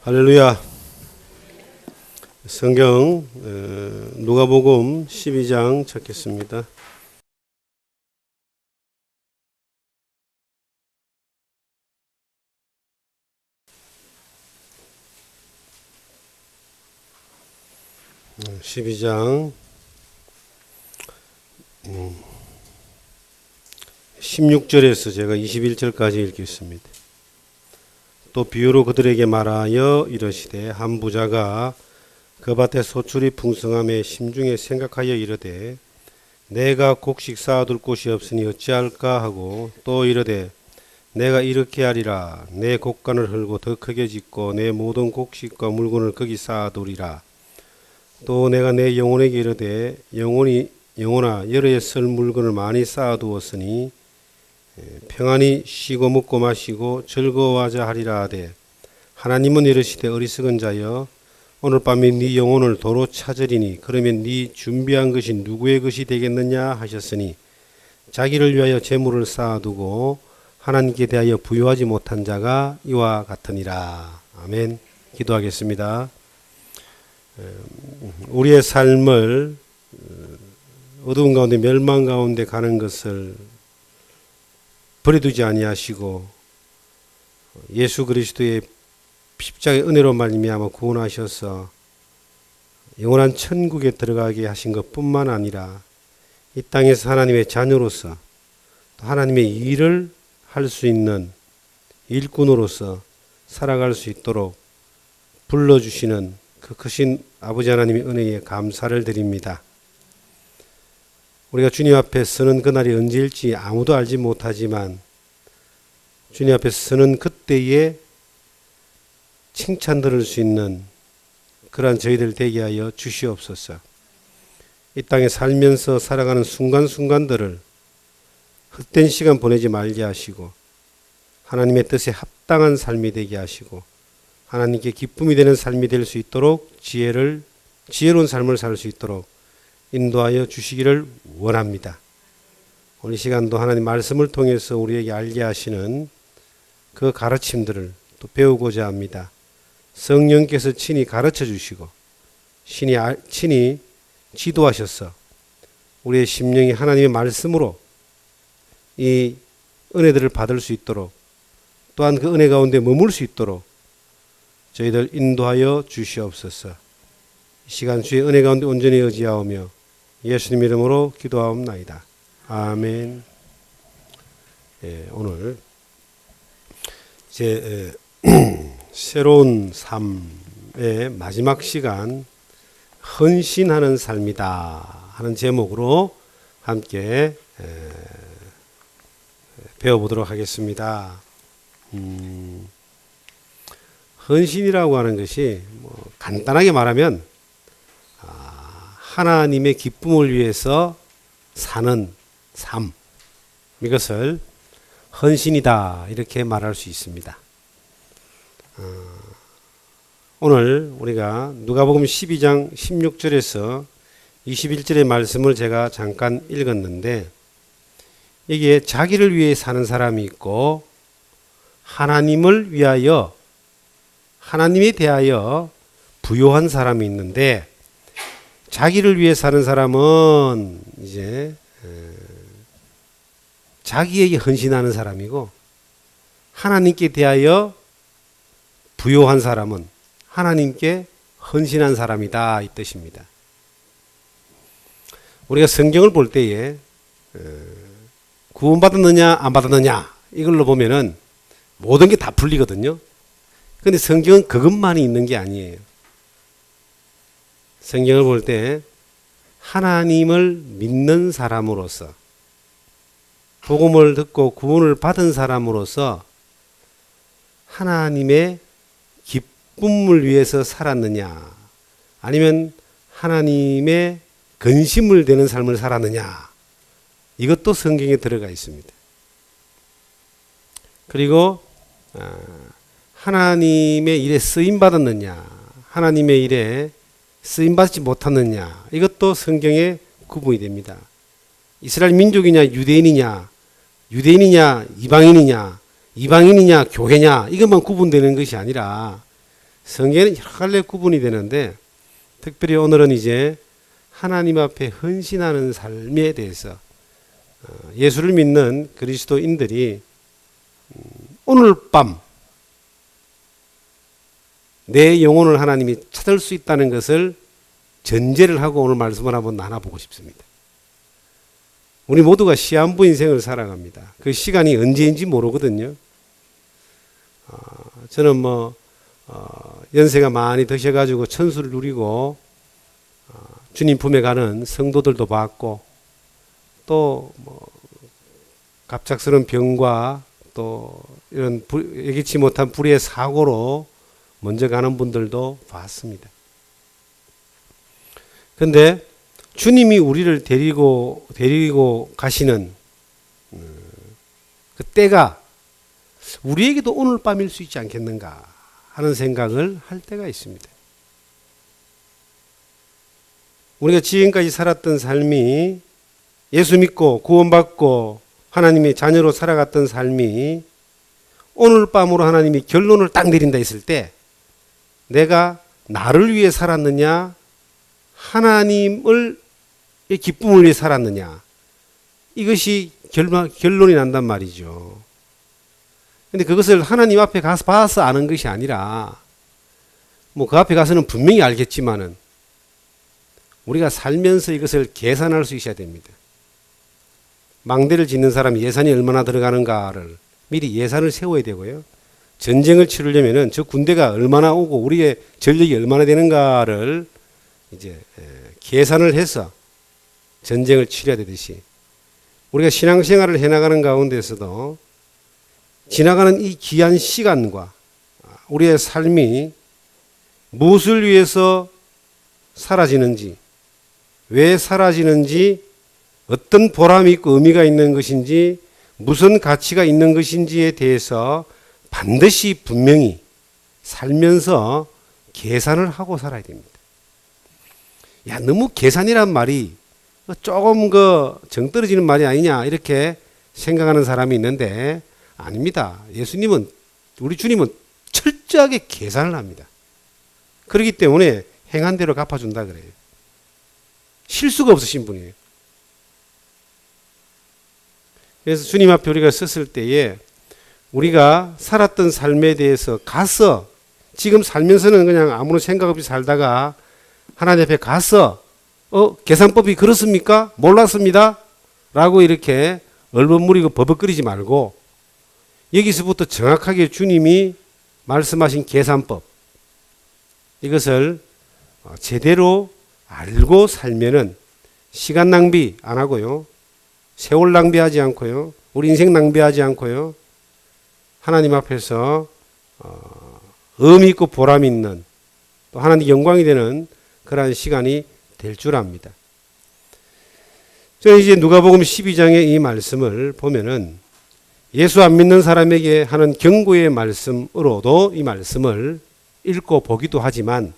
할렐루야. 성경 누가복음 12장 찾겠습니다. 음, 12장 16절에서 제가 21절까지 읽겠습니다. 또 비유로 그들에게 말하여 이르시되 한 부자가 그 밭에 소출이 풍성함에 심중에 생각하여 이르되 내가 곡식 쌓아둘 곳이 없으니 어찌할까 하고 또 이르되 내가 이렇게 하리라. 내 곡간을 헐고 더 크게 짓고 내 모든 곡식과 물건을 거기 쌓아두리라. 또 내가 내 영혼에게 이르되 영혼아 여러에 쓸 물건을 많이 쌓아두었으니 평안히 쉬고 먹고 마시고 즐거워하자 하리라 하되 하나님은 이르시되 어리석은 자여 오늘 밤에 네 영혼을 도로 찾으리니 그러면 네 준비한 것이 누구의 것이 되겠느냐 하셨으니 자기를 위하여 재물을 쌓아두고 하나님께 대하여 부유하지 못한 자가 이와 같으니라. 아멘. 기도하겠습니다. 우리의 삶을 어두운 가운데 멸망 가운데 가는 것을 버려두지 아니하시고 예수 그리스도의 십자가의 은혜로 말미암아 구원하셔서 영원한 천국에 들어가게 하신 것뿐만 아니라 이 땅에서 하나님의 자녀로서 또 하나님의 일을 할 수 있는 일꾼으로서 살아갈 수 있도록 불러주시는 그 크신 아버지 하나님의 은혜에 감사를 드립니다. 우리가 주님 앞에 서는 그날이 언제일지 아무도 알지 못하지만 주님 앞에 서는 그때에 칭찬 들을 수 있는 그러한 저희들 되게 하여 주시옵소서. 이 땅에 살면서 살아가는 순간순간들을 헛된 시간 보내지 말게 하시고 하나님의 뜻에 합당한 삶이 되게 하시고 하나님께 기쁨이 되는 삶이 될 수 있도록 지혜로운 삶을 살 수 있도록 인도하여 주시기를 원합니다. 오늘 시간도 하나님 말씀을 통해서 우리에게 알게 하시는 그 가르침들을 또 배우고자 합니다. 성령께서 친히 가르쳐 주시고 친히 지도하셔서 우리의 심령이 하나님의 말씀으로 이 은혜들을 받을 수 있도록 또한 그 은혜 가운데 머물 수 있도록 저희들 인도하여 주시옵소서. 이 시간 주의 은혜 가운데 온전히 의지하오며 예수님 이름으로 기도하옵나이다. 아멘. 예, 오늘 제 새로운 삶의 마지막 시간 헌신하는 삶이다 하는 제목으로 함께 배워보도록 하겠습니다. 헌신이라고 하는 것이 간단하게 말하면 하나님의 기쁨을 위해서 사는 삶, 이것을 헌신이다 이렇게 말할 수 있습니다. 오늘 우리가 누가복음 12장 16절에서 21절의 말씀을 제가 잠깐 읽었는데 여기에 자기를 위해 사는 사람이 있고 하나님을 위하여 하나님에 대하여 부요한 사람이 있는데 자기를 위해 사는 사람은 이제 자기에게 헌신하는 사람이고 하나님께 대하여 부요한 사람은 하나님께 헌신한 사람이다 이 뜻입니다. 우리가 성경을 볼 때에 구원받았느냐 안 받았느냐 이걸로 보면은 모든 게 다 풀리거든요. 그런데 성경은 그것만이 있는 게 아니에요. 성경을 볼 때 하나님을 믿는 사람으로서 복음을 듣고 구원을 받은 사람으로서 하나님의 기쁨을 위해서 살았느냐 아니면 하나님의 근심을 되는 삶을 살았느냐 이것도 성경에 들어가 있습니다. 그리고 하나님의 일에 쓰임받았느냐 하나님의 일에 쓰임받지 못하느냐 이것도 성경에 구분이 됩니다. 이스라엘 민족이냐 유대인이냐 이방인이냐 교회냐 이것만 구분되는 것이 아니라 성경에는 여러 갈래 구분이 되는데 특별히 오늘은 이제 하나님 앞에 헌신하는 삶에 대해서 예수를 믿는 그리스도인들이 오늘 밤 내 영혼을 하나님이 찾을 수 있다는 것을 전제를 하고 오늘 말씀을 한번 나눠보고 싶습니다. 우리 모두가 시한부 인생을 살아갑니다. 그 시간이 언제인지 모르거든요. 저는 연세가 많이 드셔가지고 천수를 누리고 주님 품에 가는 성도들도 봤고 또 갑작스러운 병과 또 이런 예기치 못한 불의의 사고로 먼저 가는 분들도 봤습니다. 그런데 주님이 우리를 데리고 가시는 그 때가 우리에게도 오늘 밤일 수 있지 않겠는가 하는 생각을 할 때가 있습니다. 우리가 지금까지 살았던 삶이 예수 믿고 구원받고 하나님의 자녀로 살아갔던 삶이 오늘 밤으로 하나님이 결론을 딱 내린다 했을 때 내가 나를 위해 살았느냐 하나님의 기쁨을 위해 살았느냐 이것이 결론이 난단 말이죠. 근데 그것을 하나님 앞에 가서 봐서 아는 것이 아니라 그 앞에 가서는 분명히 알겠지만은 우리가 살면서 이것을 계산할 수 있어야 됩니다. 망대를 짓는 사람이 예산이 얼마나 들어가는가를 미리 예산을 세워야 되고요. 전쟁을 치르려면은 저 군대가 얼마나 오고 우리의 전력이 얼마나 되는가를 이제 계산을 해서 전쟁을 치러야 되듯이 우리가 신앙생활을 해나가는 가운데서도 지나가는 이 귀한 시간과 우리의 삶이 무엇을 위해서 사라지는지, 왜 사라지는지, 어떤 보람이 있고 의미가 있는 것인지, 무슨 가치가 있는 것인지에 대해서 반드시 분명히 살면서 계산을 하고 살아야 됩니다. 야, 너무 계산이란 말이 조금 정 떨어지는 말이 아니냐 이렇게 생각하는 사람이 있는데 아닙니다. 예수님은 우리 주님은 철저하게 계산을 합니다. 그렇기 때문에 행한 대로 갚아준다 그래요. 실수가 없으신 분이에요. 그래서 주님 앞에 우리가 섰을 때에 우리가 살았던 삶에 대해서 가서 지금 살면서는 그냥 아무런 생각 없이 살다가 하나님 앞에 가서 계산법이 그렇습니까? 몰랐습니다. 라고 이렇게 얼버무리고 버벅거리지 말고 여기서부터 정확하게 주님이 말씀하신 계산법 이것을 제대로 알고 살면은 시간 낭비 안 하고요. 세월 낭비하지 않고요. 우리 인생 낭비하지 않고요. 하나님 앞에서 의미 있고 보람 있는 또 하나님 영광이 되는 그러한 시간이 될 줄 압니다. 저는 이제 누가복음 12장의 이 말씀을 보면은 예수 안 믿는 사람에게 하는 경고의 말씀으로도 이 말씀을 읽고 보기도 하지만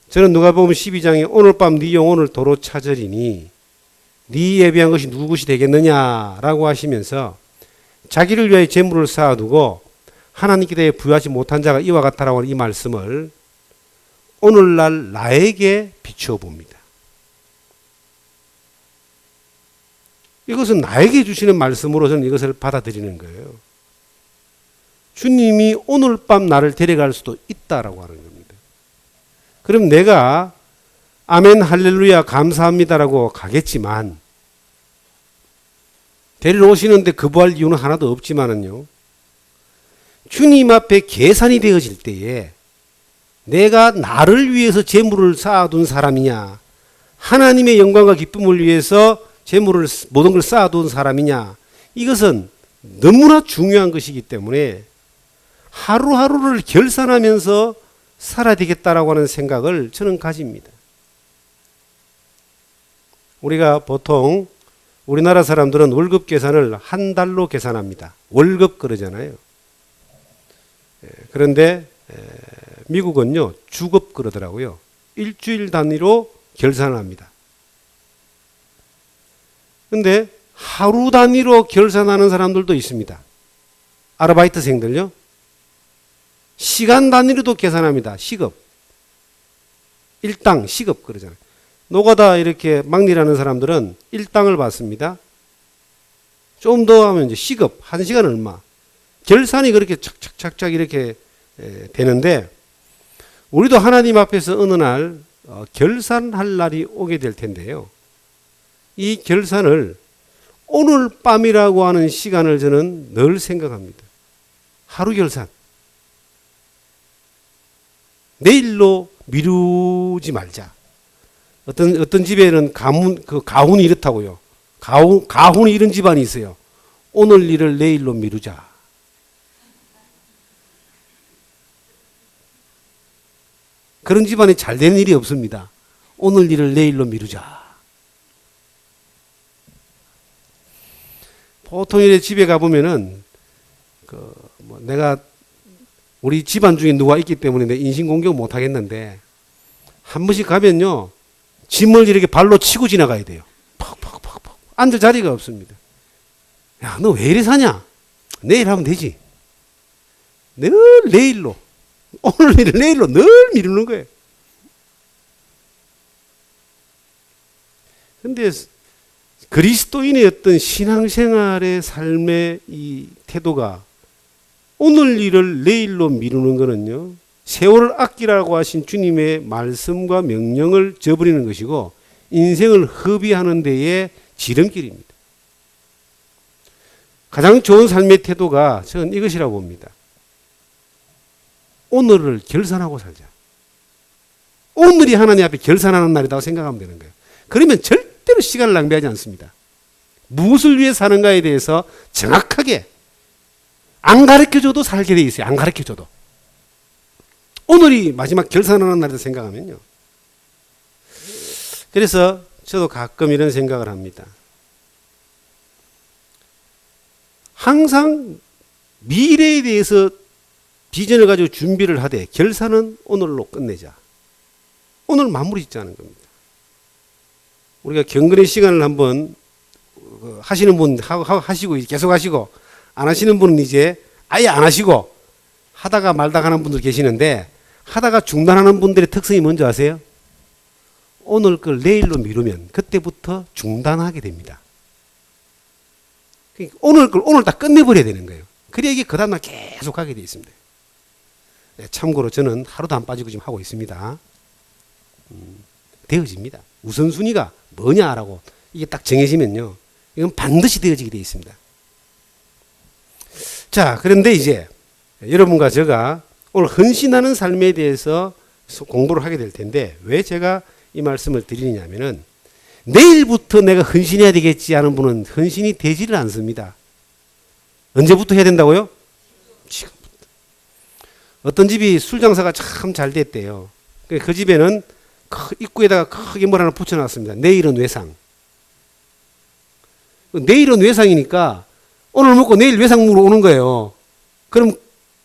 저는 누가복음 12장에 오늘 밤 네 영혼을 도로 찾으리니 네 예비한 것이 누구 것이 되겠느냐라고 하시면서 자기를 위하여 재물을 쌓아두고 하나님께 대해 부여하지 못한 자가 이와 같다라고 하는 이 말씀을 오늘날 나에게 비추어 봅니다. 이것은 나에게 주시는 말씀으로 저는 이것을 받아들이는 거예요. 주님이 오늘 밤 나를 데려갈 수도 있다라고 하는 겁니다. 그럼 내가 아멘 할렐루야 감사합니다라고 가겠지만 데리러 오시는데 거부할 이유는 하나도 없지만은요. 주님 앞에 계산이 되어질 때에 내가 나를 위해서 재물을 쌓아둔 사람이냐 하나님의 영광과 기쁨을 위해서 재물을 모든 걸 쌓아둔 사람이냐 이것은 너무나 중요한 것이기 때문에 하루하루를 결산하면서 살아야 되겠다라고 하는 생각을 저는 가집니다. 우리가 보통 우리나라 사람들은 월급 계산을 한 달로 계산합니다. 월급 그러잖아요. 그런데 미국은요 주급 그러더라고요. 일주일 단위로 결산합니다. 그런데 하루 단위로 결산하는 사람들도 있습니다. 아르바이트생들요. 시간 단위로도 계산합니다. 시급. 일당, 시급 그러잖아요. 노가다 이렇게 막 일하는 사람들은 일당을 받습니다. 좀 더 하면 이제 시급, 1시간 얼마. 결산이 그렇게 착착착착 이렇게 되는데, 우리도 하나님 앞에서 어느 날 결산할 날이 오게 될 텐데요. 이 결산을 오늘 밤이라고 하는 시간을 저는 늘 생각합니다. 하루 결산. 내일로 미루지 말자. 어떤 집에는 가훈이 이렇다고요. 가훈이 이런 집안이 있어요. 오늘 일을 내일로 미루자. 그런 집안이 잘 되는 일이 없습니다. 오늘 일을 내일로 미루자. 보통 이래 집에 가보면은, 내가 우리 집안 중에 누가 있기 때문에 내 인신공격 못 하겠는데, 한 번씩 가면요, 짐을 이렇게 발로 치고 지나가야 돼요. 퍽퍽퍽퍽. 앉을 자리가 없습니다. 야, 너 왜 이래 사냐? 내일 하면 되지. 늘 내일로. 오늘 일을 내일로 늘 미루는 거예요. 근데 그리스도인의 어떤 신앙생활의 삶의 이 태도가 오늘 일을 내일로 미루는 거는요, 세월을 아끼라고 하신 주님의 말씀과 명령을 저버리는 것이고 인생을 허비하는 데에 지름길입니다. 가장 좋은 삶의 태도가 저는 이것이라고 봅니다. 오늘을 결산하고 살자. 오늘이 하나님 앞에 결산하는 날이라고 생각하면 되는 거예요. 그러면 절대로 시간을 낭비하지 않습니다. 무엇을 위해 사는가에 대해서 정확하게 안 가르쳐줘도 살게 돼 있어요. 안 가르쳐줘도. 오늘이 마지막 결산하는 날이라고 생각하면요. 그래서 저도 가끔 이런 생각을 합니다. 항상 미래에 대해서 비전을 가지고 준비를 하되 결산은 오늘로 끝내자. 오늘 마무리 짓자는 겁니다. 우리가 경건의 시간을 한번 하시는 분 하시고 계속 하시고 안 하시는 분은 이제 아예 안 하시고 하다가 말다가 하는 분들 계시는데 하다가 중단하는 분들의 특성이 뭔지 아세요? 오늘 걸 내일로 미루면 그때부터 중단하게 됩니다. 그러니까 오늘 걸 오늘 다 끝내버려야 되는 거예요. 그래야 이게 그 다음날 계속 하게 되어 있습니다. 참고로 저는 하루도 안 빠지고 지금 하고 있습니다. 되어집니다. 우선순위가 뭐냐라고 이게 딱 정해지면요. 이건 반드시 되어지게 되어 있습니다. 자, 그런데 이제 여러분과 제가 오늘 헌신하는 삶에 대해서 공부를 하게 될 텐데 왜 제가 이 말씀을 드리냐면은 내일부터 내가 헌신해야 되겠지 하는 분은 헌신이 되지를 않습니다. 언제부터 해야 된다고요? 지금부터. 어떤 집이 술 장사가 참 잘 됐대요. 그 집에는 입구에다가 크게 뭘 하나 붙여놨습니다. 내일은 외상. 내일은 외상이니까 오늘 먹고 내일 외상 먹으러 오는 거예요. 그럼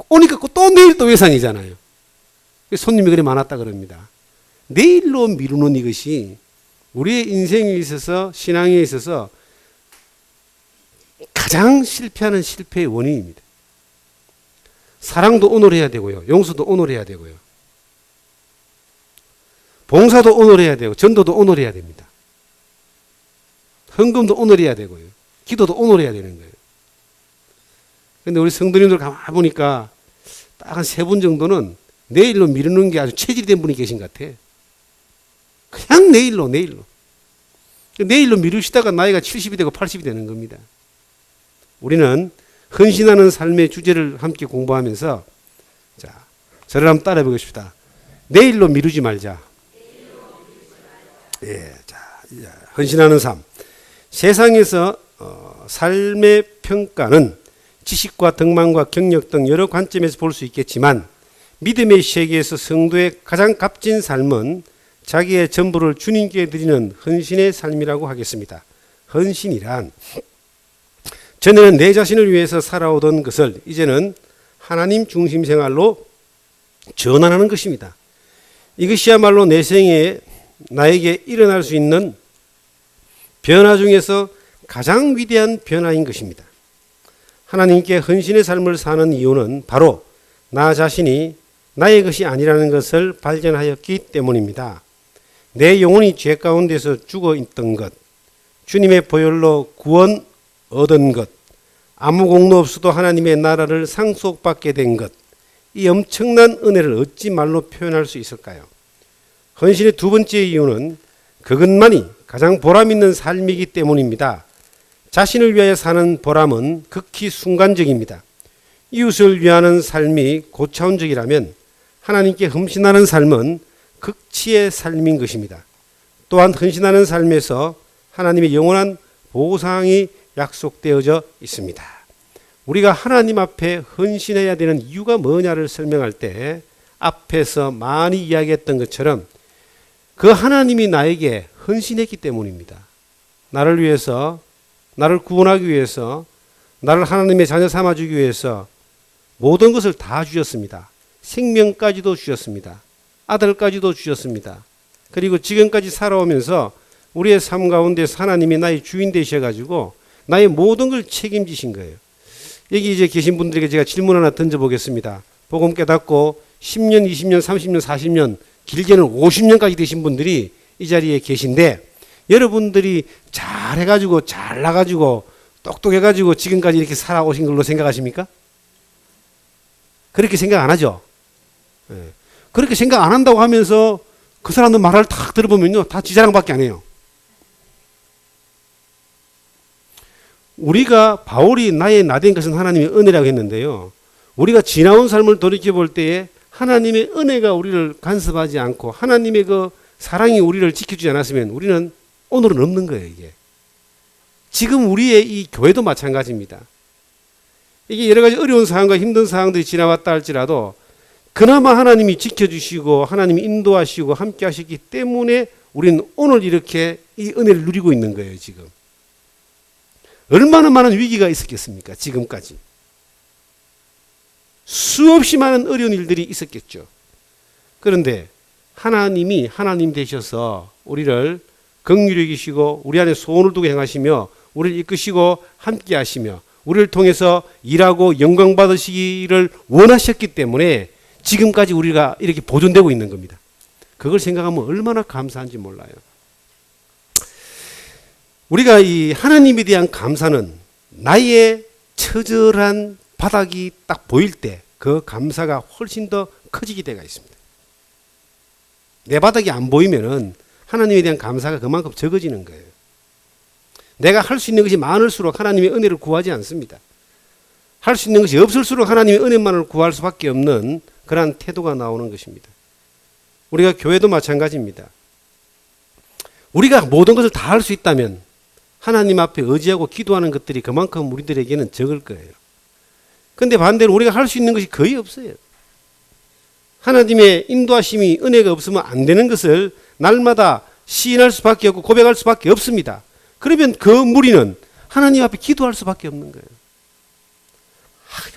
오니까 또 내일 또 외상이잖아요. 손님이 그리 많았다 그럽니다. 내일로 미루는 이것이 우리의 인생에 있어서 신앙에 있어서 가장 실패하는 실패의 원인입니다. 사랑도 오늘 해야 되고요. 용서도 오늘 해야 되고요. 봉사도 오늘 해야 되고 전도도 오늘 해야 됩니다. 헌금도 오늘 해야 되고요. 기도도 오늘 해야 되는 거예요. 그런데 우리 성도님들 가만히 보니까 딱 한 3분 정도는 내일로 미루는 게 아주 체질이 된 분이 계신 것 같아. 그냥 내일로. 내일로 미루시다가 나이가 70이 되고 80이 되는 겁니다. 우리는 헌신하는 삶의 주제를 함께 공부하면서 자, 저를 한번 따라해 보겠습니다. 내일로 미루지 말자. 예, 자, 헌신하는 삶. 세상에서 삶의 평가는 지식과 덕망과 경력 등 여러 관점에서 볼 수 있겠지만 믿음의 세계에서 성도의 가장 값진 삶은 자기의 전부를 주님께 드리는 헌신의 삶이라고 하겠습니다. 헌신이란 전에는 내 자신을 위해서 살아오던 것을 이제는 하나님 중심 생활로 전환하는 것입니다. 이것이야말로 내 생에 나에게 일어날 수 있는 변화 중에서 가장 위대한 변화인 것입니다. 하나님께 헌신의 삶을 사는 이유는 바로 나 자신이 나의 것이 아니라는 것을 발견하였기 때문입니다. 내 영혼이 죄 가운데서 죽어 있던 것, 주님의 보혈로 구원 얻은 것, 아무 공로 없어도 하나님의 나라를 상속받게 된 것, 이 엄청난 은혜를 어찌 말로 표현할 수 있을까요? 헌신의 두 번째 이유는 그것만이 가장 보람 있는 삶이기 때문입니다. 자신을 위하여 사는 보람은 극히 순간적입니다. 이웃을 위하는 삶이 고차원적이라면 하나님께 헌신하는 삶은 극치의 삶인 것입니다. 또한 헌신하는 삶에서 하나님의 영원한 보상이 약속되어져 있습니다. 우리가 하나님 앞에 헌신해야 되는 이유가 뭐냐를 설명할 때 앞에서 많이 이야기했던 것처럼 그 하나님이 나에게 헌신했기 때문입니다. 나를 위해서, 나를 구원하기 위해서, 나를 하나님의 자녀 삼아주기 위해서 모든 것을 다 주셨습니다. 생명까지도 주셨습니다. 아들까지도 주셨습니다. 그리고 지금까지 살아오면서 우리의 삶 가운데서 하나님이 나의 주인 되셔가지고 나의 모든 걸 책임지신 거예요. 여기 이제 계신 분들에게 제가 질문 하나 던져보겠습니다. 복음 깨닫고 10년, 20년, 30년, 40년, 길게는 50년까지 되신 분들이 이 자리에 계신데 여러분들이 잘해가지고 잘나가지고 똑똑해가지고 지금까지 이렇게 살아오신 걸로 생각하십니까? 그렇게 생각 안 하죠? 네. 그렇게 생각 안 한다고 하면서 그 사람들 말을 탁 들어보면요, 다 지 자랑밖에 안 해요. 우리가 바울이 나의 나된 것은 하나님의 은혜라고 했는데요. 우리가 지나온 삶을 돌이켜볼 때에 하나님의 은혜가 우리를 간섭하지 않고 하나님의 그 사랑이 우리를 지켜주지 않았으면 우리는 오늘은 없는 거예요. 이게 지금 우리의 이 교회도 마찬가지입니다. 이게 여러 가지 어려운 상황과 힘든 상황들이 지나왔다 할지라도 그나마 하나님이 지켜주시고 하나님이 인도하시고 함께 하셨기 때문에 우리는 오늘 이렇게 이 은혜를 누리고 있는 거예요. 지금 얼마나 많은 위기가 있었겠습니까? 지금까지 수없이 많은 어려운 일들이 있었겠죠. 그런데 하나님이 하나님 되셔서 우리를 긍휼히 여기시고 우리 안에 소원을 두고 행하시며 우리를 이끄시고 함께 하시며 우리를 통해서 일하고 영광 받으시기를 원하셨기 때문에 지금까지 우리가 이렇게 보존되고 있는 겁니다. 그걸 생각하면 얼마나 감사한지 몰라요. 우리가 이 하나님에 대한 감사는 나의 처절한 바닥이 딱 보일 때 그 감사가 훨씬 더 커지게 되어 있습니다. 내 바닥이 안 보이면은 하나님에 대한 감사가 그만큼 적어지는 거예요. 내가 할 수 있는 것이 많을수록 하나님의 은혜를 구하지 않습니다. 할 수 있는 것이 없을수록 하나님의 은혜만을 구할 수밖에 없는 그러한 태도가 나오는 것입니다. 우리가 교회도 마찬가지입니다. 우리가 모든 것을 다 할 수 있다면 하나님 앞에 의지하고 기도하는 것들이 그만큼 우리들에게는 적을 거예요. 그런데 반대로 우리가 할 수 있는 것이 거의 없어요. 하나님의 인도하심이 은혜가 없으면 안 되는 것을 날마다 시인할 수밖에 없고 고백할 수밖에 없습니다. 그러면 그 무리는 하나님 앞에 기도할 수밖에 없는 거예요.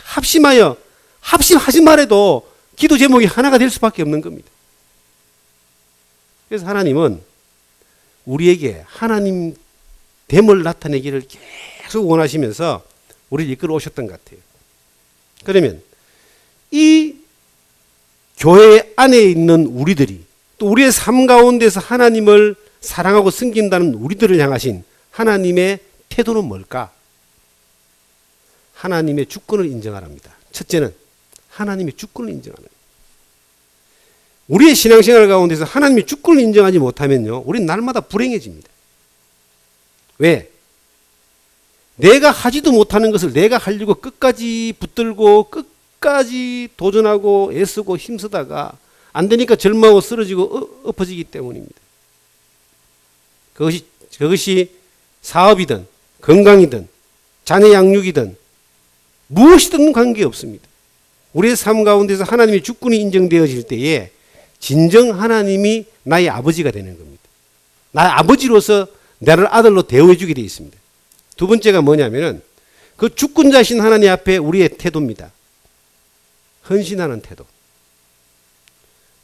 합심하지 말아도 기도 제목이 하나가 될 수밖에 없는 겁니다. 그래서 하나님은 우리에게 하나님 됨을 나타내기를 계속 원하시면서 우리를 이끌어 오셨던 것 같아요. 그러면 이 교회 안에 있는 우리들이 또 우리의 삶 가운데서 하나님을 사랑하고 섬긴다는 우리들을 향하신 하나님의 태도는 뭘까? 하나님의 주권을 인정하랍니다. 첫째는 하나님의 주권을 인정하는 거예요. 우리의 신앙생활 가운데서 하나님의 주권을 인정하지 못하면요, 우리는 날마다 불행해집니다. 왜? 내가 하지도 못하는 것을 내가 하려고 끝까지 붙들고 끝까지 도전하고 애쓰고 힘쓰다가 안 되니까 절망하고 쓰러지고 엎어지기 때문입니다. 그것이 사업이든 건강이든 자녀 양육이든 무엇이든 관계없습니다. 우리의 삶 가운데서 하나님의 주권이 인정되어질 때에 진정 하나님이 나의 아버지가 되는 겁니다. 나의 아버지로서 나를 아들로 대우해 주게 되어 있습니다. 두 번째가 뭐냐면은 그 주권자신 하나님 앞에 우리의 태도입니다. 헌신하는 태도.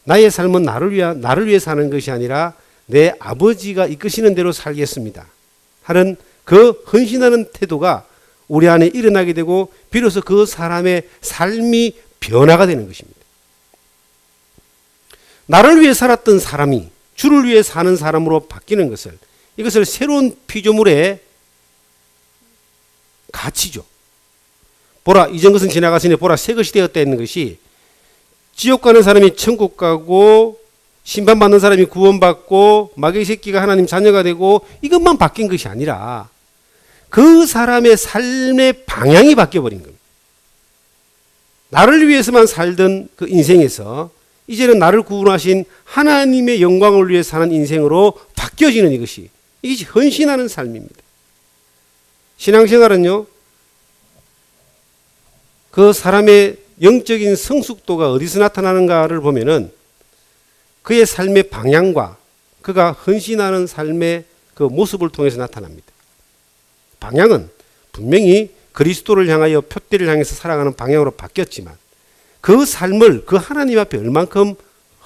나의 삶은 나를 위해 사는 것이 아니라 내 아버지가 이끄시는 대로 살겠습니다 하는 그 헌신하는 태도가 우리 안에 일어나게 되고 비로소 그 사람의 삶이 변화가 되는 것입니다. 나를 위해 살았던 사람이 주를 위해 사는 사람으로 바뀌는 것을, 이것을 새로운 피조물의 가치죠. 보라, 이전 것은 지나갔으니 보라, 새 것이 되었다 했는 것이, 지옥 가는 사람이 천국 가고 심판받는 사람이 구원받고 마귀의 새끼가 하나님 자녀가 되고 이것만 바뀐 것이 아니라 그 사람의 삶의 방향이 바뀌어버린 겁니다. 나를 위해서만 살던 그 인생에서 이제는 나를 구원하신 하나님의 영광을 위해 사는 인생으로 바뀌어지는 이것이 헌신하는 삶입니다. 신앙생활은요, 그 사람의 영적인 성숙도가 어디서 나타나는가를 보면은 그의 삶의 방향과 그가 헌신하는 삶의 그 모습을 통해서 나타납니다. 방향은 분명히 그리스도를 향하여 표대를 향해서 살아가는 방향으로 바뀌었지만 그 삶을 그 하나님 앞에 얼만큼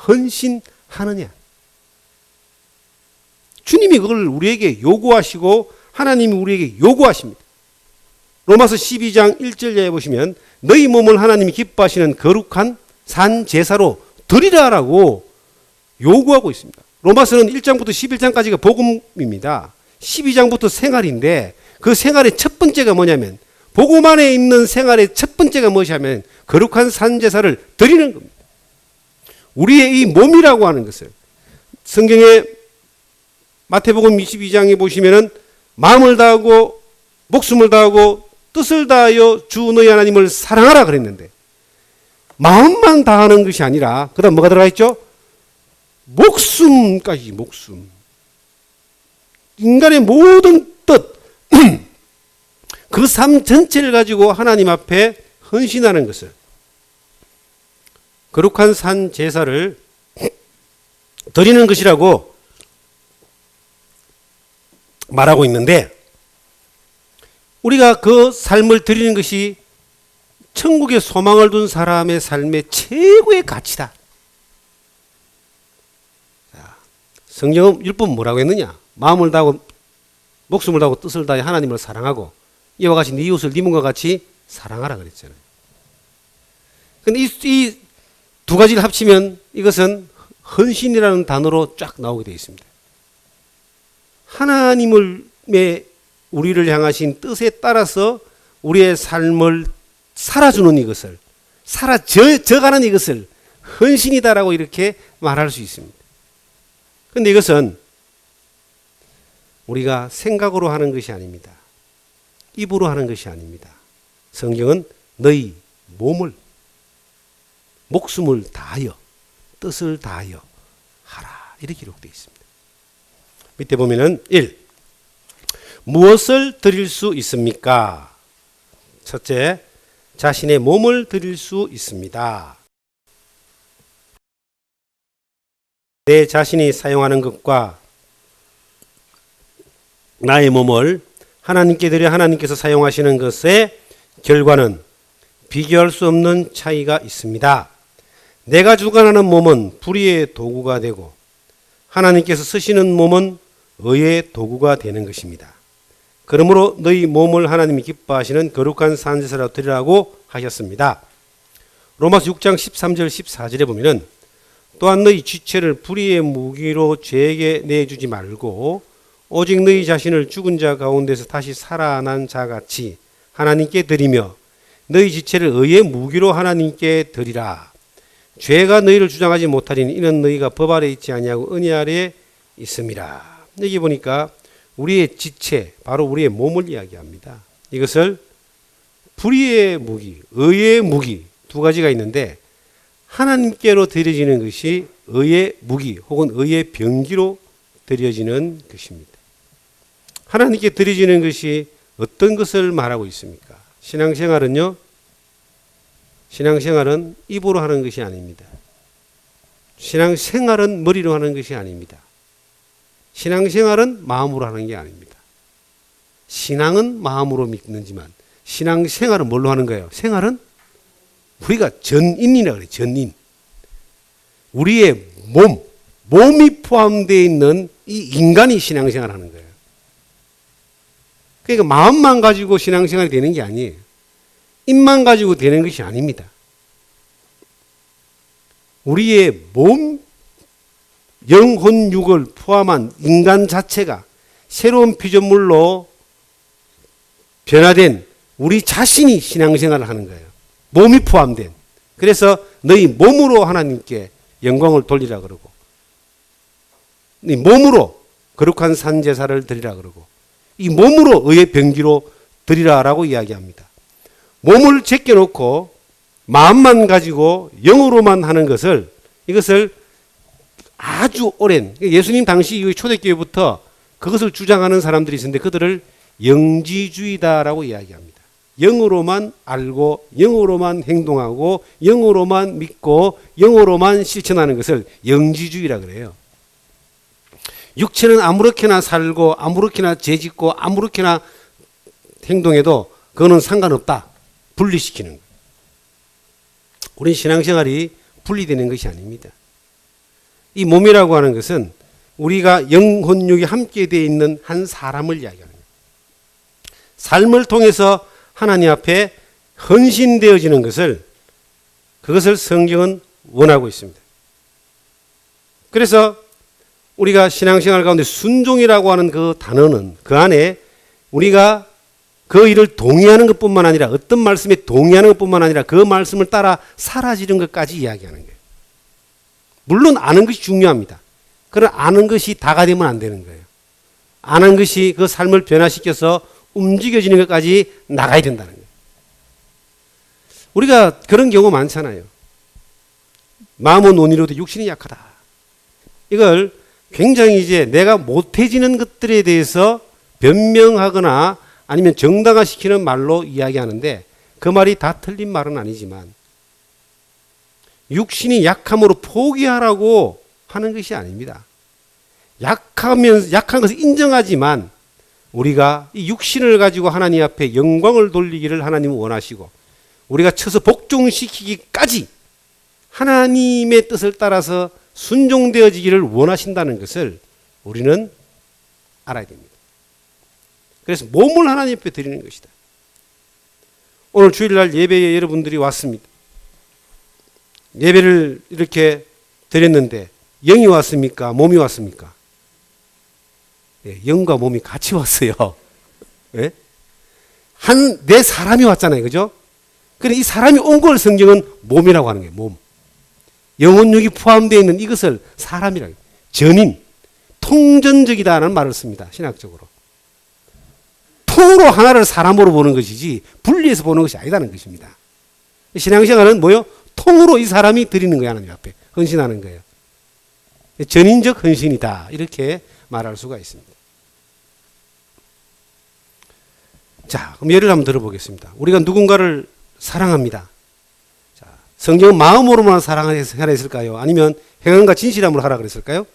헌신하느냐. 주님이 그걸 우리에게 요구하시고 하나님이 우리에게 요구하십니다. 로마서 12장 1절에 보시면 너희 몸을 하나님이 기뻐하시는 거룩한 산 제사로 드리라라고 요구하고 있습니다. 로마서는 1장부터 11장까지가 복음입니다. 12장부터 생활인데 그 생활의 첫 번째가 뭐냐면, 복음 안에 있는 생활의 첫 번째가 무엇이냐면 거룩한 산 제사를 드리는 겁니다. 우리의 이 몸이라고 하는 것을 성경에 마태복음 22장에 보시면은 마음을 다하고 목숨을 다하고 뜻을 다하여 주 너희 하나님을 사랑하라 그랬는데, 마음만 다하는 것이 아니라 그 다음 뭐가 들어가 있죠? 목숨까지. 목숨. 인간의 모든 뜻, 그 삶 전체를 가지고 하나님 앞에 헌신하는 것을 거룩한 산 제사를 드리는 것이라고 말하고 있는데, 우리가 그 삶을 드리는 것이 천국에 소망을 둔 사람의 삶의 최고의 가치다. 성경은 율법은 뭐라고 했느냐? 마음을 다하고 목숨을 다하고 뜻을 다해 하나님을 사랑하고 이와 같이 네 이웃을 네 몸과 같이 사랑하라 그랬잖아요. 근데 이 두 가지를 합치면 이것은 헌신이라는 단어로 쫙 나오게 되어 있습니다. 하나님의 우리를 향하신 뜻에 따라서 우리의 삶을 살아주는 이것을, 살아져가는 이것을 헌신이다라고 이렇게 말할 수 있습니다. 그런데 이것은 우리가 생각으로 하는 것이 아닙니다. 입으로 하는 것이 아닙니다. 성경은 너희 몸을, 목숨을 다하여 뜻을 다하여 하라 이렇게 기록되어 있습니다. 밑에 보면은 1. 무엇을 드릴 수 있습니까? 첫째, 자신의 몸을 드릴 수 있습니다. 내 자신이 사용하는 것과 나의 몸을 하나님께 드려 하나님께서 사용하시는 것의 결과는 비교할 수 없는 차이가 있습니다. 내가 주관하는 몸은 불의의 도구가 되고 하나님께서 쓰시는 몸은 의의 도구가 되는 것입니다. 그러므로 너희 몸을 하나님이 기뻐하시는 거룩한 산제사로 드리라고 하셨습니다. 로마서 6장 13절 14절에 보면은 또한 너희 지체를 불의의 무기로 죄에게 내주지 말고 오직 너희 자신을 죽은 자 가운데서 다시 살아난 자같이 하나님께 드리며 너희 지체를 의의 무기로 하나님께 드리라. 죄가 너희를 주장하지 못하리니 이는 너희가 법 아래 있지 아니하고 은혜 아래에 있음이라. 여기 보니까 우리의 지체, 바로 우리의 몸을 이야기합니다. 이것을 불의의 무기, 의의 무기 두 가지가 있는데 하나님께로 드려지는 것이 의의 무기 혹은 의의 병기로 드려지는 것입니다. 하나님께 드려지는 것이 어떤 것을 말하고 있습니까? 신앙생활은요, 신앙생활은 입으로 하는 것이 아닙니다. 신앙생활은 머리로 하는 것이 아닙니다. 신앙생활은 마음으로 하는 게 아닙니다. 신앙은 마음으로 믿는지만 신앙생활은 뭘로 하는 거예요? 생활은 우리가 전인이라고 그래요. 전인. 우리의 몸이 포함되어 있는 이 인간이 신앙생활 하는 거예요. 그러니까 마음만 가지고 신앙생활이 되는 게 아니에요. 입만 가지고 되는 것이 아닙니다. 우리의 몸, 영혼, 육을 포함한 인간 자체가 새로운 피조물로 변화된 우리 자신이 신앙생활을 하는 거예요. 몸이 포함된. 그래서 너희 몸으로 하나님께 영광을 돌리라 그러고, 이 몸으로 거룩한 산제사를 드리라 그러고, 이 몸으로 의의 병기로 드리라라고 이야기합니다. 몸을 제껴놓고 마음만 가지고 영으로만 하는 것을, 이것을 아주 오랜, 예수님 당시 초대교회부터 그것을 주장하는 사람들이 있었는데 그들을 영지주의다라고 이야기합니다. 영으로만 알고 영으로만 행동하고 영으로만 믿고 영으로만 실천하는 것을 영지주의라 그래요. 육체는 아무렇게나 살고 아무렇게나 죄짓고 아무렇게나 행동해도 그거는 상관없다. 분리시키는 거예요. 우린 신앙생활이 분리되는 것이 아닙니다. 이 몸이라고 하는 것은 우리가 영혼육이 함께 되어 있는 한 사람을 이야기하는 거예요. 삶을 통해서 하나님 앞에 헌신되어지는 것을, 그것을 성경은 원하고 있습니다. 그래서 우리가 신앙생활 가운데 순종이라고 하는 그 단어는 그 안에 우리가 그 일을 동의하는 것뿐만 아니라, 어떤 말씀에 동의하는 것뿐만 아니라 그 말씀을 따라 사라지는 것까지 이야기하는 거예요. 물론 아는 것이 중요합니다. 그러나 아는 것이 다가 되면 안 되는 거예요. 아는 것이 그 삶을 변화시켜서 움직여지는 것까지 나가야 된다는 거예요. 우리가 그런 경우 많잖아요. 마음은 온이로도 육신이 약하다. 이걸 굉장히 이제 내가 못해지는 것들에 대해서 변명하거나 아니면 정당화시키는 말로 이야기하는데, 그 말이 다 틀린 말은 아니지만 육신이 약함으로 포기하라고 하는 것이 아닙니다. 약한 것을 인정하지만 우리가 이 육신을 가지고 하나님 앞에 영광을 돌리기를 하나님은 원하시고, 우리가 쳐서 복종시키기까지 하나님의 뜻을 따라서 순종되어지기를 원하신다는 것을 우리는 알아야 됩니다. 그래서 몸을 하나님 앞에 드리는 것이다. 오늘 주일날 예배에 여러분들이 왔습니다. 예배를 이렇게 드렸는데 영이 왔습니까? 몸이 왔습니까? 예, 영과 몸이 같이 왔어요. 예? 내 사람이 왔잖아요. 그죠? 그래, 이 사람이 온 걸 성경은 몸이라고 하는 거예요. 몸. 영혼육이 포함되어 있는 이것을 사람이라고 해요. 전인, 통전적이다라는 말을 씁니다. 신학적으로. 통으로 하나를 사람으로 보는 것이지 분리해서 보는 것이 아니다는 것입니다. 신앙생활은 뭐요? 통으로 이 사람이 드리는 거예요. 하나님 앞에 헌신하는 거예요. 전인적 헌신이다. 이렇게 말할 수가 있습니다. 자, 그럼 예를 한번 들어보겠습니다. 우리가 누군가를 사랑합니다. 자, 성경은 마음으로만 사랑하라 했을까요? 아니면 행함과 진실함으로 하라 그랬을까요?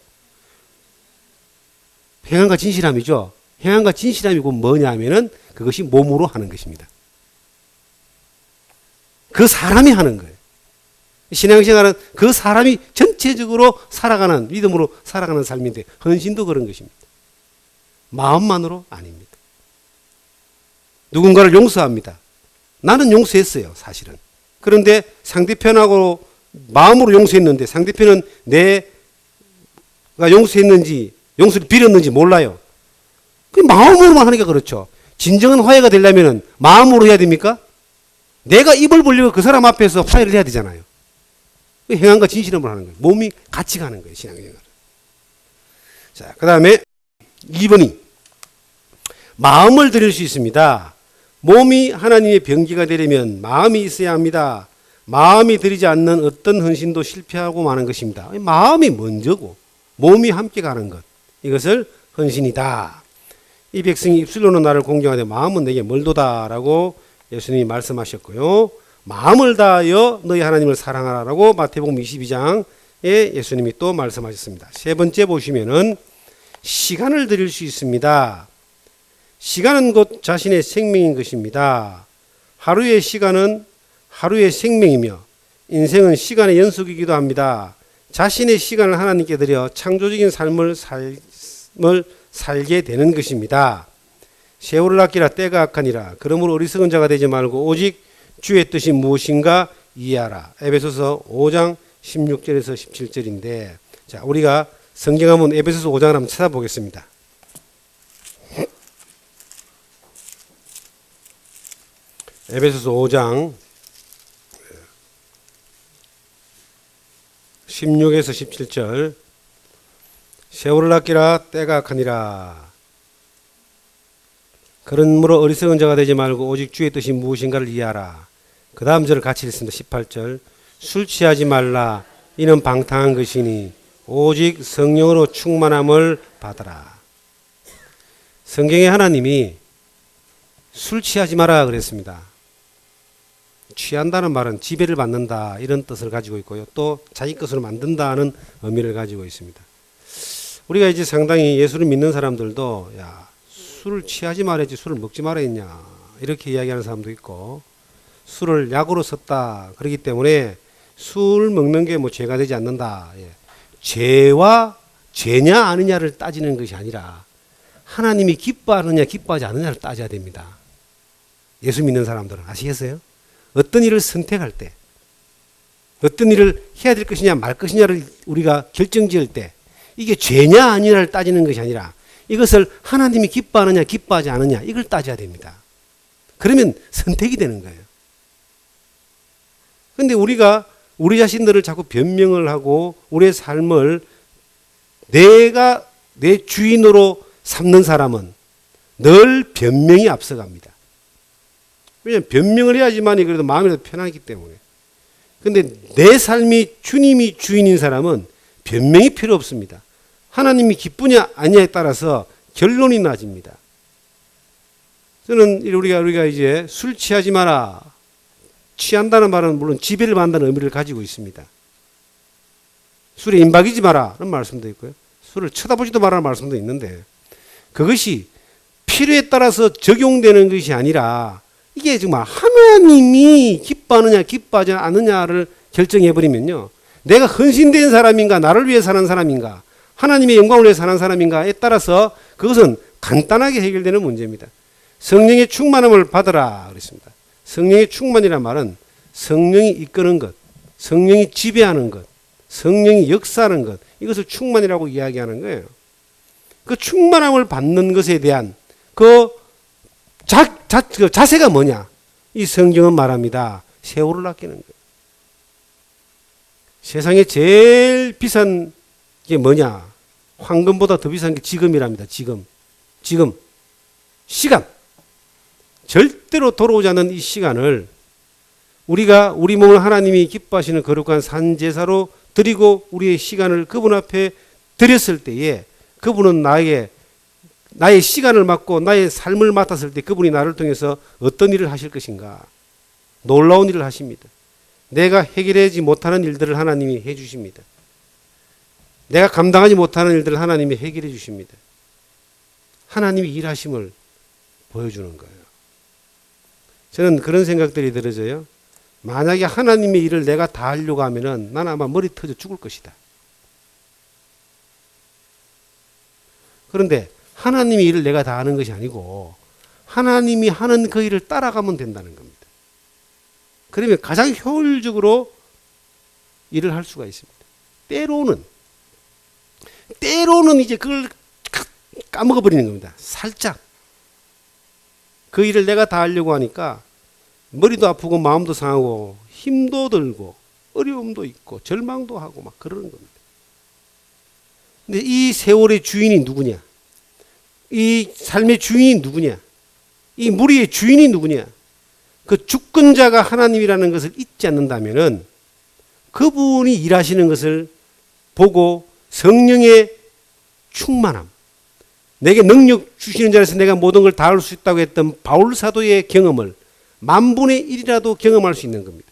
행함과 진실함이죠. 행함과 진실함이 뭐냐 하면은 그것이 몸으로 하는 것입니다. 그 사람이 하는 거예요. 신앙생활은 그 사람이 전체적으로 살아가는, 믿음으로 살아가는 삶인데, 헌신도 그런 것입니다. 마음만으로 아닙니다. 누군가를 용서합니다. 나는 용서했어요, 사실은. 그런데 상대편하고 마음으로 용서했는데 상대편은 내가 용서했는지 용서를 빌었는지 몰라요. 그 마음으로만 하니까 그렇죠. 진정한 화해가 되려면 마음으로 해야 됩니까? 내가 입을 벌리고 그 사람 앞에서 화해를 해야 되잖아요. 행함과 진실함으로 하는 거예요. 몸이 같이 가는 거예요, 신앙생활은. 자, 그 다음에 2번이 마음을 드릴 수 있습니다. 몸이 하나님의 병기가 되려면 마음이 있어야 합니다. 마음이 드리지 않는 어떤 헌신도 실패하고 마는 것입니다. 마음이 먼저고 몸이 함께 가는 것, 이것을 헌신이다. 이 백성이 입술로는 나를 공경하되 마음은 내게 멀도다라고 예수님이 말씀하셨고요. 마음을 다하여 너희 하나님을 사랑하라고 마태복음 22장에 예수님이 또 말씀하셨습니다. 세 번째 보시면은 시간을 드릴 수 있습니다. 시간은 곧 자신의 생명인 것입니다. 하루의 시간은 하루의 생명이며 인생은 시간의 연속이기도 합니다. 자신의 시간을 하나님께 드려 창조적인 삶을 살게 되는 것입니다. 세월을 아끼라 때가 악하니라. 그러므로 어리석은 자가 되지 말고 오직 주의 뜻이 무엇인가 이해하라. 에베소서 5장 16절에서 17절인데, 자, 우리가 성경 한번 에베소서 5장을 한번 찾아보겠습니다. 에베소서 5장 16에서 17절. 세월을 아끼라 때가 악하니라. 그러므로 어리석은 자가 되지 말고 오직 주의 뜻이 무엇인가를 이해하라. 그 다음 절을 같이 읽습니다. 18절. 술 취하지 말라. 이는 방탕한 것이니 오직 성령으로 충만함을 받아라. 성경에 하나님이 술 취하지 마라 그랬습니다. 취한다는 말은 지배를 받는다 이런 뜻을 가지고 있고요. 또 자기 것으로 만든다는 의미를 가지고 있습니다. 우리가 이제 상당히 예수를 믿는 사람들도 야, 술을 취하지 말아야지 술을 먹지 말아야겠냐 이렇게 이야기하는 사람도 있고, 술을 약으로 썼다 그렇기 때문에 술 먹는 게 뭐 죄가 되지 않는다. 예. 죄냐 아니냐를 따지는 것이 아니라 하나님이 기뻐하느냐 기뻐하지 않느냐를 따져야 됩니다. 예수 믿는 사람들은 아시겠어요? 어떤 일을 선택할 때, 어떤 일을 해야 될 것이냐 말 것이냐를 우리가 결정지을 때 이게 죄냐 아니냐를 따지는 것이 아니라 이것을 하나님이 기뻐하느냐 기뻐하지 않느냐 이걸 따져야 됩니다. 그러면 선택이 되는 거예요. 그런데 우리가 우리 자신들을 자꾸 변명을 하고 우리의 삶을 내가 내 주인으로 삼는 사람은 늘 변명이 앞서갑니다. 왜냐하면 변명을 해야지만이 그래도 마음이 편하기 때문에. 그런데 내 삶이 주님이 주인인 사람은 변명이 필요 없습니다. 하나님이 기쁘냐 아니냐에 따라서 결론이 나집니다. 저는 우리가 이제 술 취하지 마라. 취한다는 말은 물론 지배를 받는다는 의미를 가지고 있습니다. 술에 임박이지 마라는 말씀도 있고요. 술을 쳐다보지도 마라는 말씀도 있는데, 그것이 필요에 따라서 적용되는 것이 아니라 이게 정말 하나님이 기뻐하느냐 기뻐하지 않느냐를 결정해버리면요, 내가 헌신된 사람인가 나를 위해 사는 사람인가 하나님의 영광을 위해 사는 사람인가에 따라서 그것은 간단하게 해결되는 문제입니다. 성령의 충만함을 받으라 그랬습니다. 성령의 충만이란 말은 성령이 이끄는 것, 성령이 지배하는 것, 성령이 역사하는 것, 이것을 충만이라고 이야기하는 거예요. 그 충만함을 받는 것에 대한 그 자세가 뭐냐? 이 성경은 말합니다. 세월을 아끼는 거예요. 세상에 제일 비싼 게 뭐냐? 황금보다 더 비싼 게 지금이랍니다. 지금. 시간. 절대로 돌아오지 않는 이 시간을 우리가 우리 몸을 하나님이 기뻐하시는 거룩한 산제사로 드리고 우리의 시간을 그분 앞에 드렸을 때에 그분은 나의 시간을 맡고 나의 삶을 맡았을 때 그분이 나를 통해서 어떤 일을 하실 것인가? 놀라운 일을 하십니다. 내가 해결하지 못하는 일들을 하나님이 해 주십니다. 내가 감당하지 못하는 일들을 하나님이 해결해 주십니다. 하나님이 일하심을 보여주는 거예요. 저는 그런 생각들이 들어져요. 만약에 하나님의 일을 내가 다 하려고 하면은 나는 아마 머리 터져 죽을 것이다. 그런데 하나님의 일을 내가 다 하는 것이 아니고 하나님이 하는 그 일을 따라가면 된다는 겁니다. 그러면 가장 효율적으로 일을 할 수가 있습니다. 때로는 이제 그걸 까먹어버리는 겁니다. 살짝. 그 일을 내가 다 하려고 하니까 머리도 아프고 마음도 상하고 힘도 들고 어려움도 있고 절망도 하고 막 그러는 겁니다. 근데 이 세월의 주인이 누구냐? 이 삶의 주인이 누구냐? 이 무리의 주인이 누구냐? 그 주권자가 하나님이라는 것을 잊지 않는다면은 그분이 일하시는 것을 보고 성령의 충만함, 내게 능력 주시는 자리에서 내가 모든 걸 다 할 수 있다고 했던 바울 사도의 경험을 만분의 1이라도 경험할 수 있는 겁니다.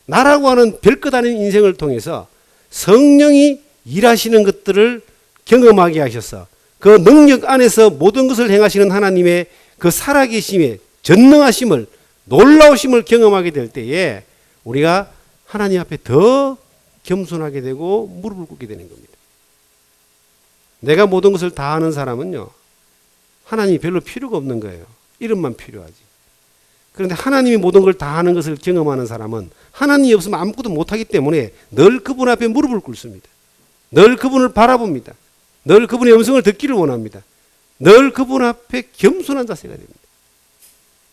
나라고 하는 별것 아닌 인생을 통해서 성령이 일하시는 것들을 경험하게 하셔서 그 능력 안에서 모든 것을 행하시는 하나님의 그 살아계심의 전능하심을, 놀라우심을 경험하게 될 때에 우리가 하나님 앞에 더 겸손하게 되고 무릎을 꿇게 되는 겁니다. 내가 모든 것을 다 하는 사람은요, 하나님이 별로 필요가 없는 거예요. 이름만 필요하지. 그런데 하나님이 모든 걸 다 하는 것을 경험하는 사람은 하나님이 없으면 아무것도 못하기 때문에 늘 그분 앞에 무릎을 꿇습니다. 늘 그분을 바라봅니다. 늘 그분의 음성을 듣기를 원합니다. 늘 그분 앞에 겸손한 자세가 됩니다.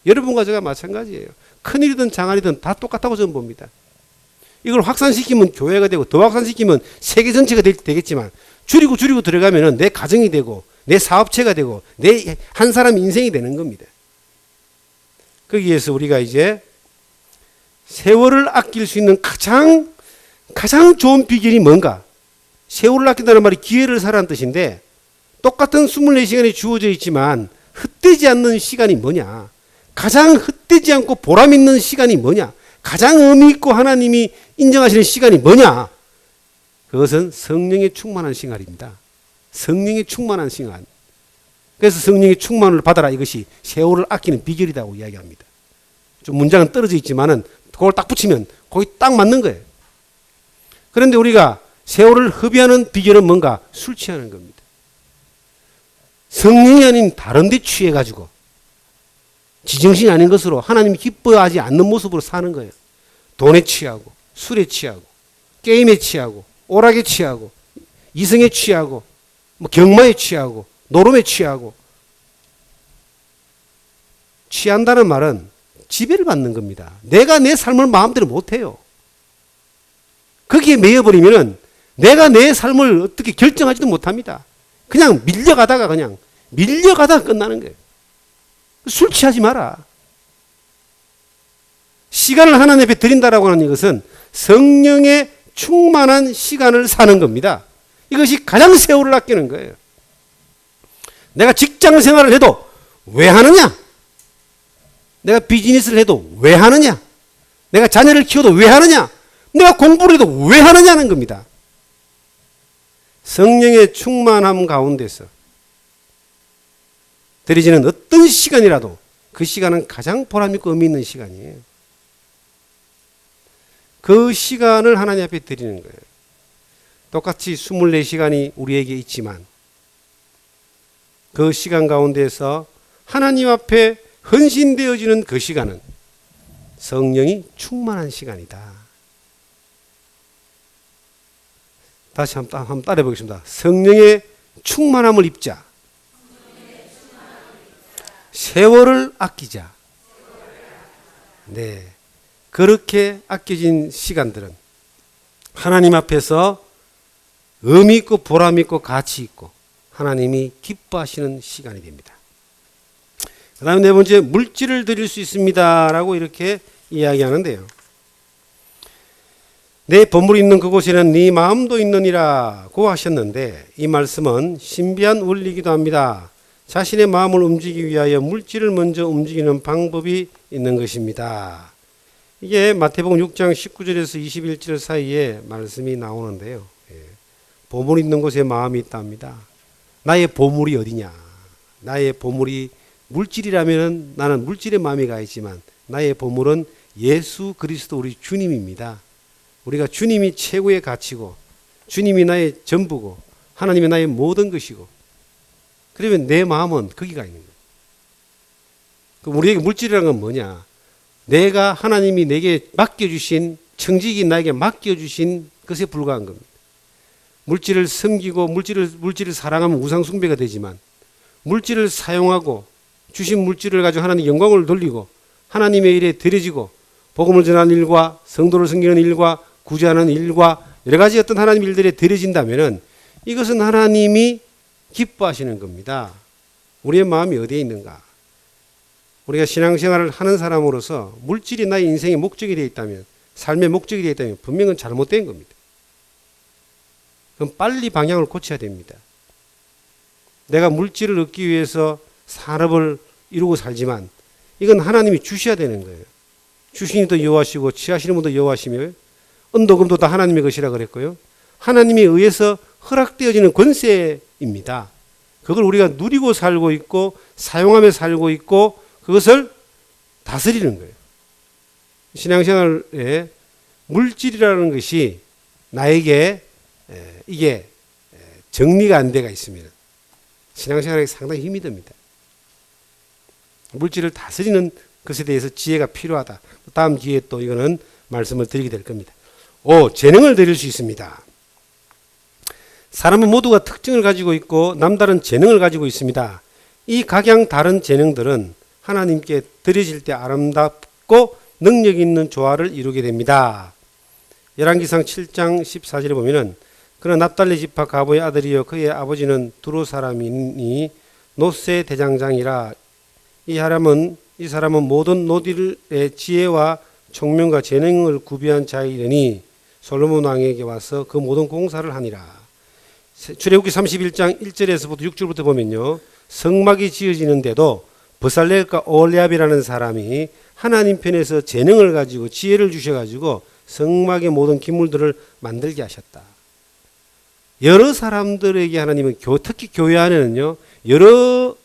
여러분과 제가 마찬가지예요. 큰일이든 장안이든 다 똑같다고 저는 봅니다. 이걸 확산시키면 교회가 되고 더 확산시키면 세계 전체가 되겠지만 줄이고 들어가면 내 가정이 되고 내 사업체가 되고 내 한 사람 인생이 되는 겁니다. 거기에서 우리가 이제 세월을 아낄 수 있는 가장 좋은 비결이 뭔가? 세월을 아낀다는 말이 기회를 사라는 뜻인데 똑같은 24시간이 주어져 있지만 헛되지 않는 시간이 뭐냐? 가장 헛되지 않고 보람 있는 시간이 뭐냐? 가장 의미 있고 하나님이 인정하시는 시간이 뭐냐? 그것은 성령의 충만한 시간입니다. 성령의 충만한 시간. 그래서 성령의 충만을 받아라, 이것이 세월을 아끼는 비결이라고 이야기합니다. 좀 문장은 떨어져 있지만은 그걸 딱 붙이면 거기 딱 맞는 거예요. 그런데 우리가 세월을 허비하는 비결은 뭔가? 술 취하는 겁니다. 성령이 아닌 다른 데 취해가지고 지정신이 아닌 것으로 하나님이 기뻐하지 않는 모습으로 사는 거예요. 돈에 취하고 술에 취하고 게임에 취하고 오락에 취하고 이성에 취하고 뭐 경마에 취하고 노름에 취하고. 취한다는 말은 지배를 받는 겁니다. 내가 내 삶을 마음대로 못해요. 거기에 매여버리면 내가 내 삶을 어떻게 결정하지도 못합니다. 그냥 밀려가다가 끝나는 거예요. 술 취하지 마라. 시간을 하나님 앞에 드린다라고 하는 이것은 성령의 충만한 시간을 사는 겁니다. 이것이 가장 세월을 아끼는 거예요. 내가 직장 생활을 해도 왜 하느냐? 내가 비즈니스를 해도 왜 하느냐? 내가 자녀를 키워도 왜 하느냐? 내가 공부를 해도 왜 하느냐는 겁니다. 성령의 충만함 가운데서 드려지는 어떤 시간이라도 그 시간은 가장 보람있고 의미 있는 시간이에요. 그 시간을 하나님 앞에 드리는 거예요. 똑같이 24시간이 우리에게 있지만 그 시간 가운데서 하나님 앞에 헌신되어지는 그 시간은 성령이 충만한 시간이다. 다시 한번 따라해 보겠습니다. 성령의 충만함을 입자. 세월을 아끼자. 네. 그렇게 아껴진 시간들은 하나님 앞에서 의미 있고 보람 있고 가치 있고 하나님이 기뻐하시는 시간이 됩니다. 그 다음에 네 번째, 물질을 드릴 수 있습니다 라고 이렇게 이야기하는데요. 내 보물이 있는 그곳에는 네 마음도 있느니라고 하셨는데 이 말씀은 신비한 원리이기도 합니다. 자신의 마음을 움직이기 위하여 물질을 먼저 움직이는 방법이 있는 것입니다. 이게 마태복음 6장 19절에서 21절 사이에 말씀이 나오는데요. 보물이 있는 곳에 마음이 있답니다. 나의 보물이 어디냐? 나의 보물이 물질이라면 나는 물질에 마음이 가 있지만 나의 보물은 예수 그리스도 우리 주님입니다. 우리가 주님이 최고의 가치고 주님이 나의 전부고 하나님이 나의 모든 것이고 그러면 내 마음은 거기가 있는 거예요. 그럼 우리에게 물질이라는 건 뭐냐? 내가 하나님이 내게 맡겨주신 청직이 나에게 맡겨주신 것에 불과한 겁니다. 물질을 섬기고 물질을 사랑하면 우상숭배가 되지만 물질을 사용하고 주신 물질을 가지고 하나님 영광을 돌리고 하나님의 일에 드려지고 복음을 전하는 일과 성도를 섬기는 일과 구제하는 일과 여러 가지 어떤 하나님 일들에 드려진다면 이것은 하나님이 기뻐하시는 겁니다. 우리의 마음이 어디에 있는가? 우리가 신앙생활을 하는 사람으로서 물질이 나의 인생의 목적이 되어 있다면 삶의 목적이 되어 있다면 분명히 잘못된 겁니다. 그럼 빨리 방향을 고쳐야 됩니다. 내가 물질을 얻기 위해서 산업을 이루고 살지만 이건 하나님이 주셔야 되는 거예요. 주신이 더 여호와시고 취하시는 분도 여호와시며 은도금도 다 하나님의 것이라 그랬고요. 하나님에 의해서 허락되어지는 권세입니다. 그걸 우리가 누리고 살고 있고 사용하며 살고 있고 그것을 다스리는 거예요. 신앙생활에 물질이라는 것이 나에게 이게 정리가 안 돼가 있으면 신앙생활에 상당히 힘이 듭니다. 물질을 다스리는 그것에 대해서 지혜가 필요하다. 다음 기회에 또 이거는 말씀을 드리게 될 겁니다. 5. 재능을 드릴 수 있습니다. 사람은 모두가 특징을 가지고 있고 남다른 재능을 가지고 있습니다. 이 각양 다른 재능들은 하나님께 드려질 때 아름답고 능력 있는 조화를 이루게 됩니다. 열왕기상 7장 14절에 보면은 그러나 납달리 지파 가보의 아들이요 그의 아버지는 두로 사람이니 노세 대장장이라. 이 사람은 모든 노딜의 지혜와 총명과 재능을 구비한 자이려니 솔로몬 왕에게 와서 그 모든 공사를 하니라. 출애굽기 31장 1절에서부터 6절부터 보면요, 성막이 지어지는데도 브살렐과 올리압이라는 사람이 하나님 편에서 재능을 가지고 지혜를 주셔가지고 성막의 모든 기물들을 만들게 하셨다. 여러 사람들에게 하나님은 특히 교회 안에는요, 여러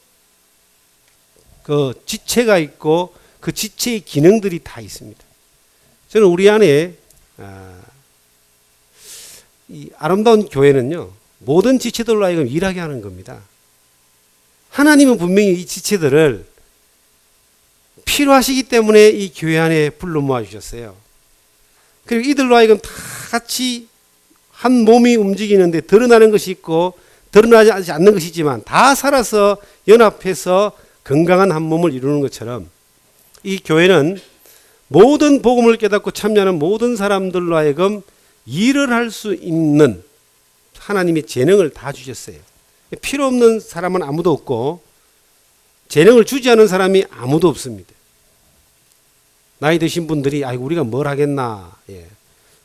그 지체가 있고 그 지체의 기능들이 다 있습니다. 저는 우리 안에 이 아름다운 교회는요, 모든 지체들로 하여금 일하게 하는 겁니다. 하나님은 분명히 이 지체들을 필요하시기 때문에 이 교회 안에 불러 모아 주셨어요. 그리고 이들로 하여금 다 같이 한 몸이 움직이는데 드러나는 것이 있고 드러나지 않는 것이 있지만 다 살아서 연합해서 건강한 한 몸을 이루는 것처럼 이 교회는 모든 복음을 깨닫고 참여하는 모든 사람들로 하여금 일을 할 수 있는 하나님의 재능을 다 주셨어요. 필요 없는 사람은 아무도 없고 재능을 주지 않은 사람이 아무도 없습니다. 나이 드신 분들이 아이고 우리가 뭘 하겠나. 예.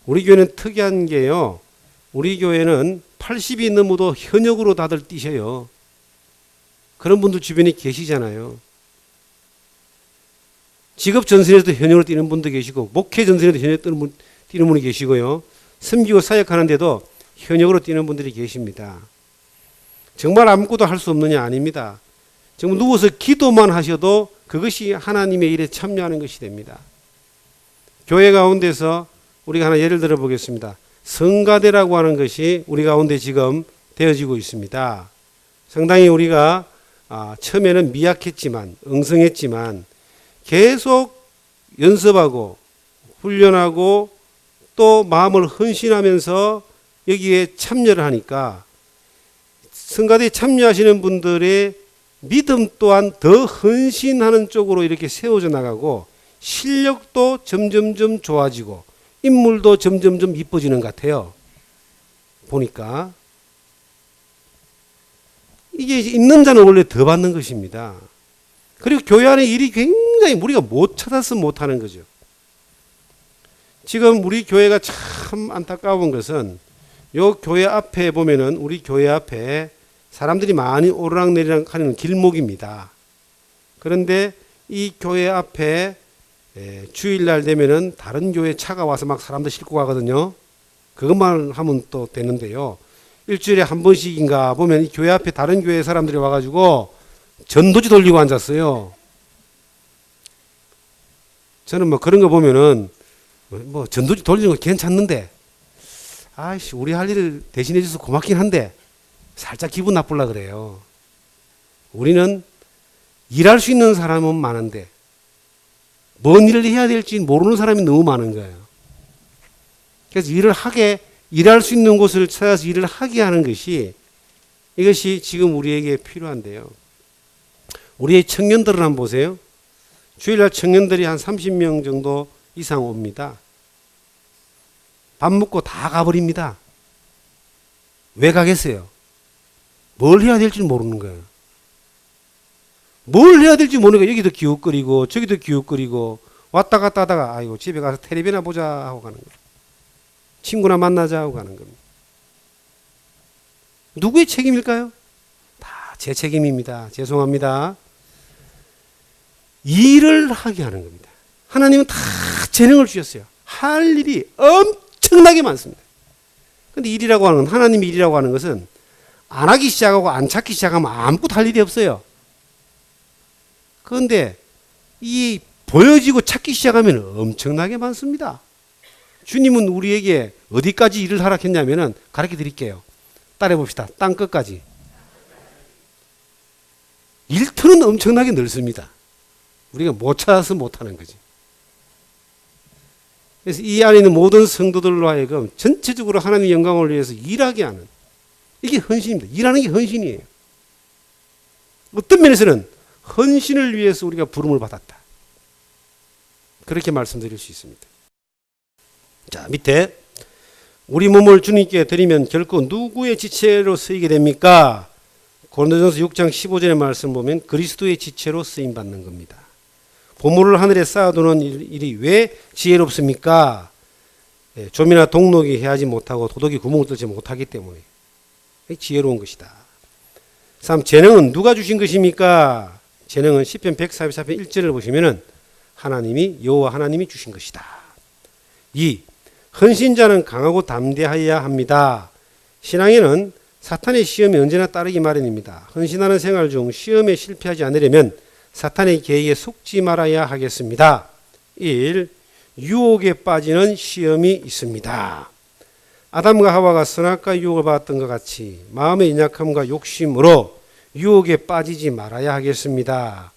우리 교회는 특이한 게요, 우리 교회는 80이 넘어도 현역으로 다들 뛰셔요. 그런 분들 주변에 계시잖아요. 직업 전선에서도 현역으로 뛰는 분도 계시고 목회 전선에도 현역으로 뛰는 분이 계시고요. 섬기고 사역하는데도 현역으로 뛰는 분들이 계십니다. 정말 아무것도 할 수 없느냐? 아닙니다. 정말 누워서 기도만 하셔도 그것이 하나님의 일에 참여하는 것이 됩니다. 교회 가운데서 우리가 하나 예를 들어 보겠습니다. 성가대라고 하는 것이 우리 가운데 지금 되어지고 있습니다. 상당히 우리가 처음에는 미약했지만 엉성했지만 계속 연습하고 훈련하고 또 마음을 헌신하면서 여기에 참여를 하니까 성가대에 참여하시는 분들의 믿음 또한 더 헌신하는 쪽으로 이렇게 세워져 나가고 실력도 점점점 좋아지고 인물도 점점점 이뻐지는 것 같아요. 보니까 이게 있는 자는 원래 더 받는 것입니다. 그리고 교회 안에 일이 굉장히 우리가 못 찾아서 못하는 거죠. 지금 우리 교회가 참 안타까운 것은 요 교회 앞에 보면은 우리 교회 앞에 사람들이 많이 오르락내리락 하는 길목입니다. 그런데 이 교회 앞에 주일날 되면은 다른 교회 차가 와서 막 사람들 싣고 가거든요. 그것만 하면 또 되는데요. 일주일에 한 번씩인가 보면 이 교회 앞에 다른 교회 사람들이 와가지고 전도지 돌리고 앉았어요. 저는 뭐 그런 거 보면은 뭐 전도지 돌리는 거 괜찮는데, 아이씨, 우리 할 일을 대신해 줘서 고맙긴 한데 살짝 기분 나쁠라 그래요. 우리는 일할 수 있는 사람은 많은데 뭔 일을 해야 될지 모르는 사람이 너무 많은 거예요. 그래서 일할 수 있는 곳을 찾아서 일을 하게 하는 것이, 이것이 지금 우리에게 필요한데요. 우리의 청년들을 한번 보세요. 주일날 청년들이 한 30명 정도 이상 옵니다. 밥 먹고 다 가버립니다. 왜 가겠어요? 뭘 해야 될지 모르는 거예요. 뭘 해야 될지 모르는 거예요. 여기도 기웃거리고 저기도 기웃거리고 왔다 갔다 하다가 아이고 집에 가서 텔레비나 보자 하고 가는 거예요. 친구나 만나자 하고 가는 겁니다. 누구의 책임일까요? 다 제 책임입니다. 죄송합니다. 일을 하게 하는 겁니다. 하나님은 다 재능을 주셨어요. 할 일이 엄청나게 많습니다. 그런데 일이라고 하는 건, 하나님의 일이라고 하는 것은 안 하기 시작하고 안 찾기 시작하면 아무것도 할 일이 없어요. 그런데 이 보여지고 찾기 시작하면 엄청나게 많습니다. 주님은 우리에게 어디까지 일을 하라했냐면은 가르쳐 드릴게요. 따라해 봅시다. 땅 끝까지. 일터는 엄청나게 넓습니다. 우리가 못 찾아서 못하는 거지. 그래서 이 안에 있는 모든 성도들로 하여금 전체적으로 하나님의 영광을 위해서 일하게 하는, 이게 헌신입니다. 일하는 게 헌신이에요. 어떤 면에서는 헌신을 위해서 우리가 부름을 받았다. 그렇게 말씀드릴 수 있습니다. 자, 밑에 우리 몸을 주님께 드리면 결코 누구의 지체로 쓰이게 됩니까? 고린도전서 6장 15절의 말씀 보면 그리스도의 지체로 쓰임 받는 겁니다. 보물을 하늘에 쌓아두는 일이 왜 지혜롭습니까? 좀이나 동록이 해하지 못하고 도덕이 구멍을 뚫지 못하기 때문에 지혜로운 것이다. 3. 재능은 누가 주신 것입니까? 재능은 시편 144편 1절을 보시면은 하나님이 여호와 하나님이 주신 것이다. 2. 헌신자는 강하고 담대하여야 합니다. 신앙에는 사탄의 시험이 언제나 따르기 마련입니다. 헌신하는 생활 중 시험에 실패하지 않으려면 사탄의 계획에 속지 말아야 하겠습니다. 1. 유혹에 빠지는 시험이 있습니다. 아담과 하와가 선악과 유혹을 받았던 것 같이 마음의 연약함과 욕심으로 유혹에 빠지지 말아야 하겠습니다.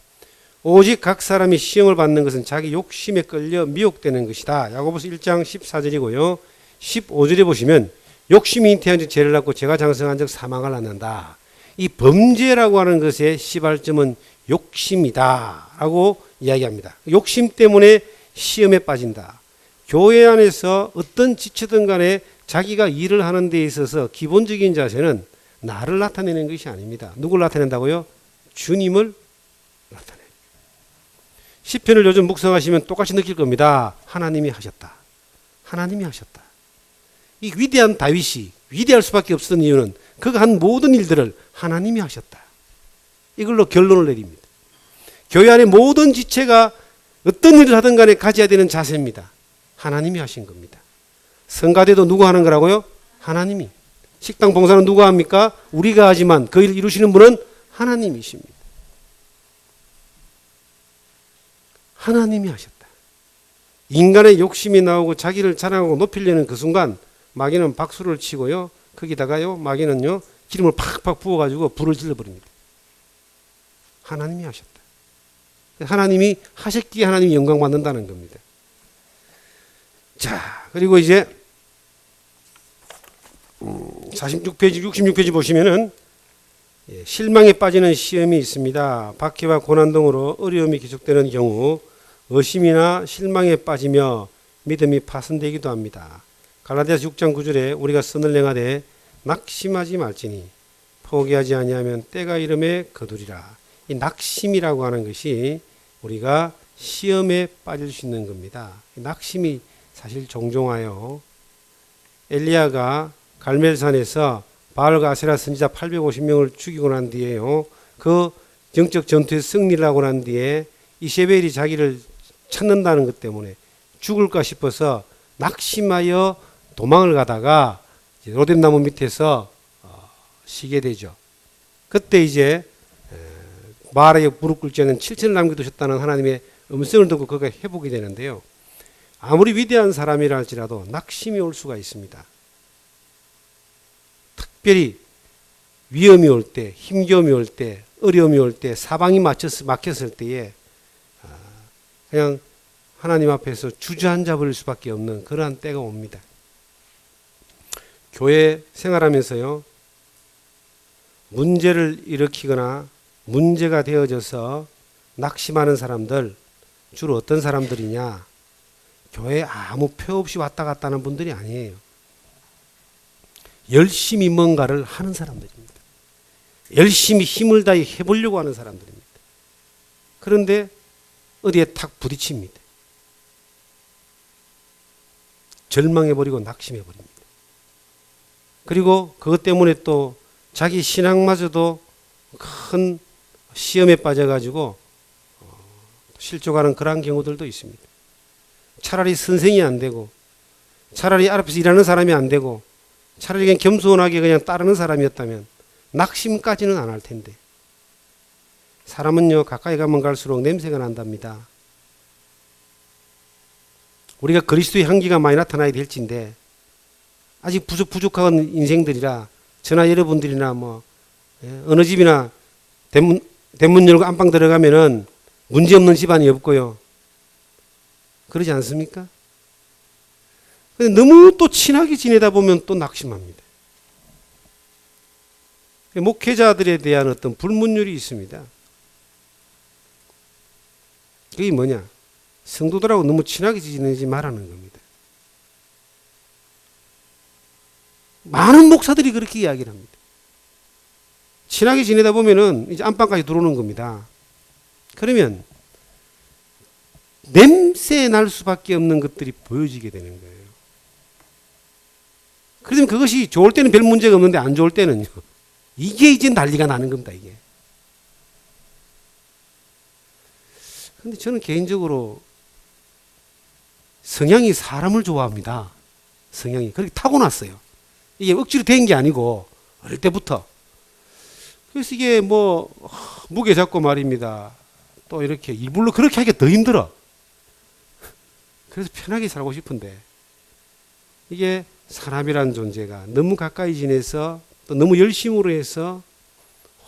오직 각 사람이 시험을 받는 것은 자기 욕심에 끌려 미혹되는 것이다. 야고보서 1장 14절이고요. 15절에 보시면 욕심이 잉태한 즉 죄를 낳고 죄가 장성한 즉 사망을 낳는다. 이 범죄라고 하는 것의 시발점은 욕심이다 라고 이야기합니다. 욕심 때문에 시험에 빠진다. 교회 안에서 어떤 지체든 간에 자기가 일을 하는 데 있어서 기본적인 자세는 나를 나타내는 것이 아닙니다. 누굴 나타낸다고요? 주님을 나타내요. 시편을 요즘 묵상하시면 똑같이 느낄 겁니다. 하나님이 하셨다. 하나님이 하셨다. 이 위대한 다윗이 위대할 수밖에 없었던 이유는 그가 한 모든 일들을 하나님이 하셨다. 이걸로 결론을 내립니다. 교회 안의 모든 지체가 어떤 일을 하든 간에 가져야 되는 자세입니다. 하나님이 하신 겁니다. 성가대도 누가 하는 거라고요? 하나님이. 식당 봉사는 누가 합니까? 우리가 하지만 그 일을 이루시는 분은 하나님이십니다. 하나님이 하셨다. 인간의 욕심이 나오고 자기를 자랑하고 높이려는 그 순간 마귀는 박수를 치고요. 거기다가요, 마귀는요, 기름을 팍팍 부어가지고 불을 질러버립니다. 하나님이 하셨다. 하나님이 하셨기에 하나님이 영광 받는다는 겁니다. 자, 그리고 이제 46페이지, 66페이지 보시면은 실망에 빠지는 시험이 있습니다. 박해와 고난 등으로 어려움이 계속되는 경우 의심이나 실망에 빠지며 믿음이 파손되기도 합니다. 갈라디아서 6장 9절에 우리가 선을 행하되 낙심하지 말지니 포기하지 아니하면 때가 이름에 거두리라. 이 낙심이라고 하는 것이 우리가 시험에 빠질 수 있는 겁니다. 낙심이 사실 종종 와요. 엘리야가 갈멜산에서 바알과 아세라 선지자 850명을 죽이고 난 뒤에요. 그 영적 전투에 승리를 하고 난 뒤에 이세벨이 자기를 찾는다는 것 때문에 죽을까 싶어서 낙심하여 도망을 가다가 로뎀나무 밑에서 쉬게 되죠. 그때 이제 바알에게 무릎 꿇지 않은 7천을 남겨두셨다는 하나님의 음성을 듣고 그가 회복이 되는데요. 아무리 위대한 사람이라 할지라도 낙심이 올 수가 있습니다. 특별히 위험이 올 때, 힘겨움이 올 때, 어려움이 올 때, 사방이 막혔을 때에 그냥 하나님 앞에서 주저앉아 버릴 수밖에 없는 그러한 때가 옵니다. 교회 생활하면서요, 문제를 일으키거나 문제가 되어져서 낙심하는 사람들, 주로 어떤 사람들이냐? 교회에 아무 표 없이 왔다 갔다 하는 분들이 아니에요. 열심히 뭔가를 하는 사람들입니다. 열심히 힘을 다해 해보려고 하는 사람들입니다. 그런데 어디에 탁 부딪힙니다. 절망해버리고 낙심해버립니다. 그리고 그것 때문에 또 자기 신앙마저도 큰 시험에 빠져가지고 실족하는 그러한 경우들도 있습니다. 차라리 선생이 안 되고, 차라리 앞에서 일하는 사람이 안 되고, 차라리 그냥 겸손하게 그냥 따르는 사람이었다면 낙심까지는 안 할 텐데. 사람은요, 가까이 가면 갈수록 냄새가 난답니다. 우리가 그리스도의 향기가 많이 나타나야 될진데 아직 부족한 인생들이라 저나 여러분들이나 어느 집이나 대문 열고 안방 들어가면은 문제없는 집안이 없고요. 그러지 않습니까? 근데 너무 또 친하게 지내다 보면 또 낙심합니다. 목회자들에 대한 어떤 불문율이 있습니다. 그게 뭐냐? 성도들하고 너무 친하게 지내지 말라는 겁니다. 많은 목사들이 그렇게 이야기를 합니다. 친하게 지내다 보면은 이제 안방까지 들어오는 겁니다. 그러면 냄새 날 수밖에 없는 것들이 보여지게 되는 거예요. 그러면 그것이 좋을 때는 별 문제가 없는데 안 좋을 때는요. 이게 이제 난리가 나는 겁니다, 이게. 근데 저는 개인적으로 성향이 사람을 좋아합니다. 성향이. 그렇게 타고났어요. 이게 억지로 된 게 아니고 어릴 때부터. 그래서 이게 뭐 무게 잡고 말입니다. 또 이렇게 일부러 그렇게 하기가 더 힘들어. 그래서 편하게 살고 싶은데 이게 사람이라는 존재가 너무 가까이 지내서 또 너무 열심으로 해서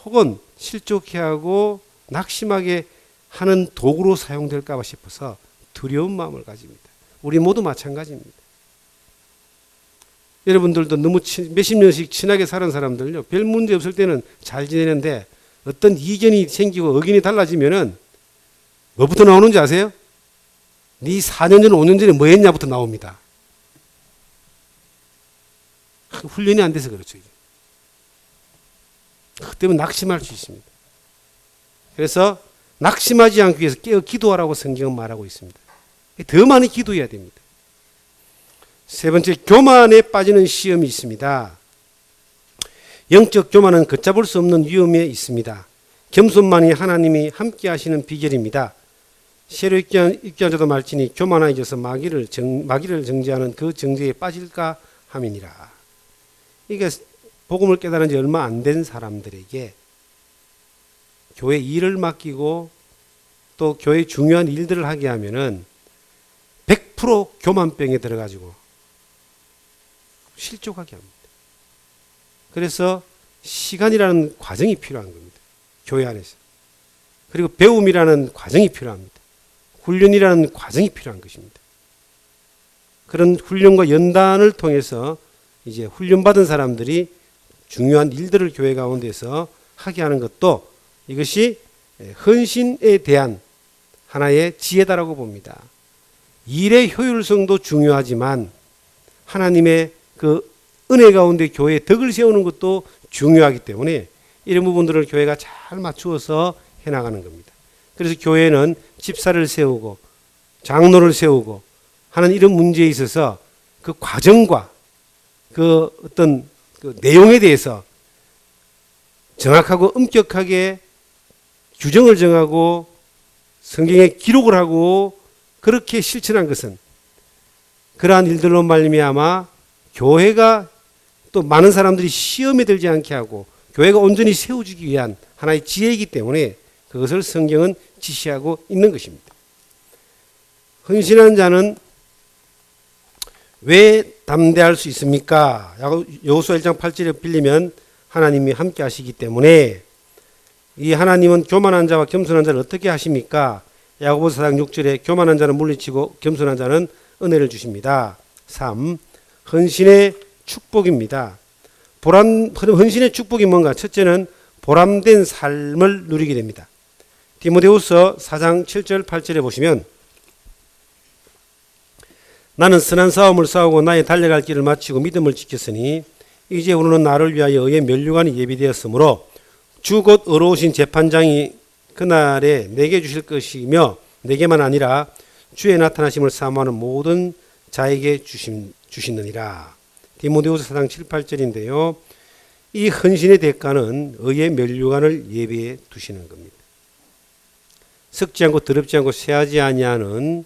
혹은 실족해 하고 낙심하게 하는 도구로 사용될까 봐 싶어서 두려운 마음을 가집니다. 우리 모두 마찬가지입니다. 여러분들도 너무 몇십 년씩 친하게 사는 사람들요, 별 문제 없을 때는 잘 지내는데 어떤 이견이 생기고 의견이 달라지면은 뭐부터 나오는지 아세요? 네 4년 전, 5년 전에 뭐 했냐부터 나옵니다. 훈련이 안 돼서 그렇죠. 그 때문에 낙심할 수 있습니다. 그래서 낙심하지 않기 위해서 깨어 기도하라고 성경은 말하고 있습니다. 더 많이 기도해야 됩니다. 세 번째, 교만에 빠지는 시험이 있습니다. 영적 교만은 걷잡을 수 없는 위험에 있습니다. 겸손만이 하나님이 함께 하시는 비결입니다. 새로 입교한 자도 말지니 교만하여져서 마귀를 정죄하는 그 정죄에 빠질까 함이니라. 이게 복음을 깨달은 지 얼마 안 된 사람들에게 교회 일을 맡기고 또 교회 중요한 일들을 하게 하면은 100% 교만병에 들어가지고 실족하게 합니다. 그래서 시간이라는 과정이 필요한 겁니다. 교회 안에서. 그리고 배움이라는 과정이 필요합니다. 훈련이라는 과정이 필요한 것입니다. 그런 훈련과 연단을 통해서 이제 훈련받은 사람들이 중요한 일들을 교회 가운데서 하게 하는 것도 이것이 헌신에 대한 하나의 지혜다라고 봅니다. 일의 효율성도 중요하지만 하나님의 그 은혜 가운데 교회에 덕을 세우는 것도 중요하기 때문에 이런 부분들을 교회가 잘 맞추어서 해나가는 겁니다. 그래서 교회는 집사를 세우고 장로를 세우고 하는 이런 문제에 있어서 그 과정과 그 어떤 그 내용에 대해서 정확하고 엄격하게 규정을 정하고 성경에 기록을 하고 그렇게 실천한 것은 그러한 일들로 말미암아 교회가 또 많은 사람들이 시험에 들지 않게 하고 교회가 온전히 세워지기 위한 하나의 지혜이기 때문에 그것을 성경은 지시하고 있는 것입니다. 헌신한 자는 왜 담대할 수 있습니까? 여호수아 1장 8절에 빌리면 하나님이 함께 하시기 때문에 이 하나님은 교만한 자와 겸손한 자를 어떻게 하십니까? 야고보서 4장 6절에 교만한 자는 물리치고 겸손한 자는 은혜를 주십니다. 3. 헌신의 축복입니다. 헌신의 축복이 뭔가? 첫째는 보람된 삶을 누리게 됩니다. 디모데후서 4장 7절 8절에 보시면 나는 선한 싸움을 싸우고 나의 달려갈 길을 마치고 믿음을 지켰으니 이제 우리는 나를 위하여 의의 면류관이 예비되었으므로 주 곧 의로우신 재판장이 그날에 내게 주실 것이며 내게만 아니라 주의 나타나심을 사모하는 모든 자에게 주시느니라. 디모데후서 4장 7, 8절인데요. 이 헌신의 대가는 의의 면류관을 예비해 두시는 겁니다. 썩지 않고 더럽지 않고 쇠하지 아니하는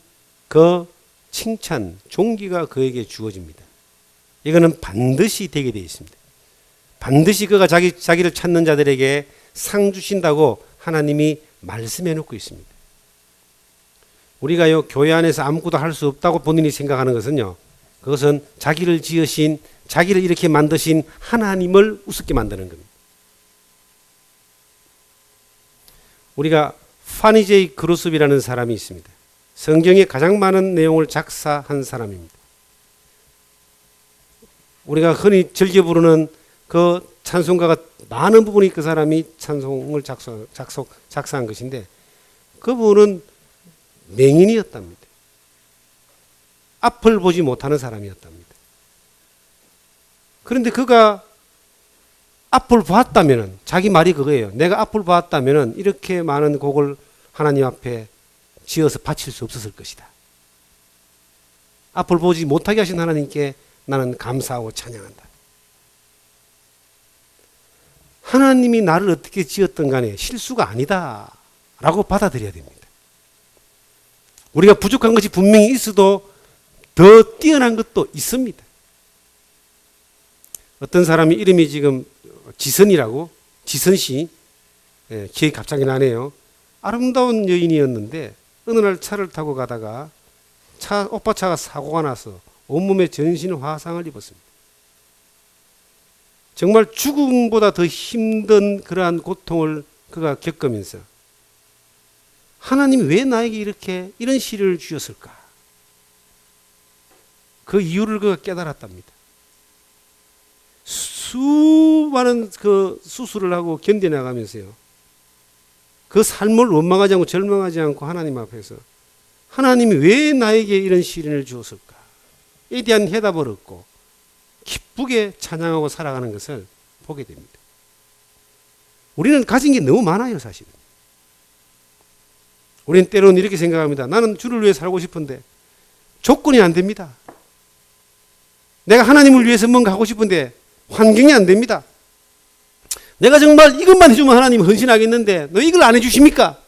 그 칭찬, 존귀가 그에게 주어집니다. 이거는 반드시 되게 되어 있습니다. 반드시 그가 자기를 찾는 자들에게 상 주신다고 하나님이 말씀해 놓고 있습니다. 우리가요, 교회 안에서 아무것도 할 수 없다고 본인이 생각하는 것은요, 그것은 자기를 지으신, 자기를 이렇게 만드신 하나님을 우습게 만드는 겁니다. 우리가 파니 제이 그루스비라는 사람이 있습니다. 성경에 가장 많은 내용을 작사한 사람입니다. 우리가 흔히 즐겨 부르는 그 찬송가가 많은 부분이 그 사람이 찬송을 작사한 것인데, 그분은 맹인이었답니다. 앞을 보지 못하는 사람이었답니다. 그런데 그가 앞을 봤다면은, 자기 말이 그거예요. 내가 앞을 봤다면은 이렇게 많은 곡을 하나님 앞에 지어서 바칠 수 없었을 것이다. 앞을 보지 못하게 하신 하나님께 나는 감사하고 찬양한다. 하나님이 나를 어떻게 지었던 간에 실수가 아니다 라고 받아들여야 됩니다. 우리가 부족한 것이 분명히 있어도 더 뛰어난 것도 있습니다. 어떤 사람이 이름이 지금 지선이라고, 지선씨, 기억이 갑자기 나네요. 아름다운 여인이었는데 어느 날 차를 타고 가다가 오빠 차가 사고가 나서 온몸에 전신 화상을 입었습니다. 정말 죽음보다 더 힘든 그러한 고통을 그가 겪으면서 하나님이 왜 나에게 이런 시련을 주셨을까? 그 이유를 그가 깨달았답니다. 수많은 그 수술을 하고 견뎌나가면서요, 그 삶을 원망하지 않고 절망하지 않고 하나님 앞에서 하나님이 왜 나에게 이런 시련을 주었을까에 대한 해답을 얻고 기쁘게 찬양하고 살아가는 것을 보게 됩니다. 우리는 가진 게 너무 많아요, 사실은. 우리는 때로는 이렇게 생각합니다. 나는 주를 위해 살고 싶은데 조건이 안 됩니다. 내가 하나님을 위해서 뭔가 하고 싶은데 환경이 안 됩니다. 내가 정말 이것만 해주면 하나님 헌신하겠는데 너 이걸 안 해주십니까?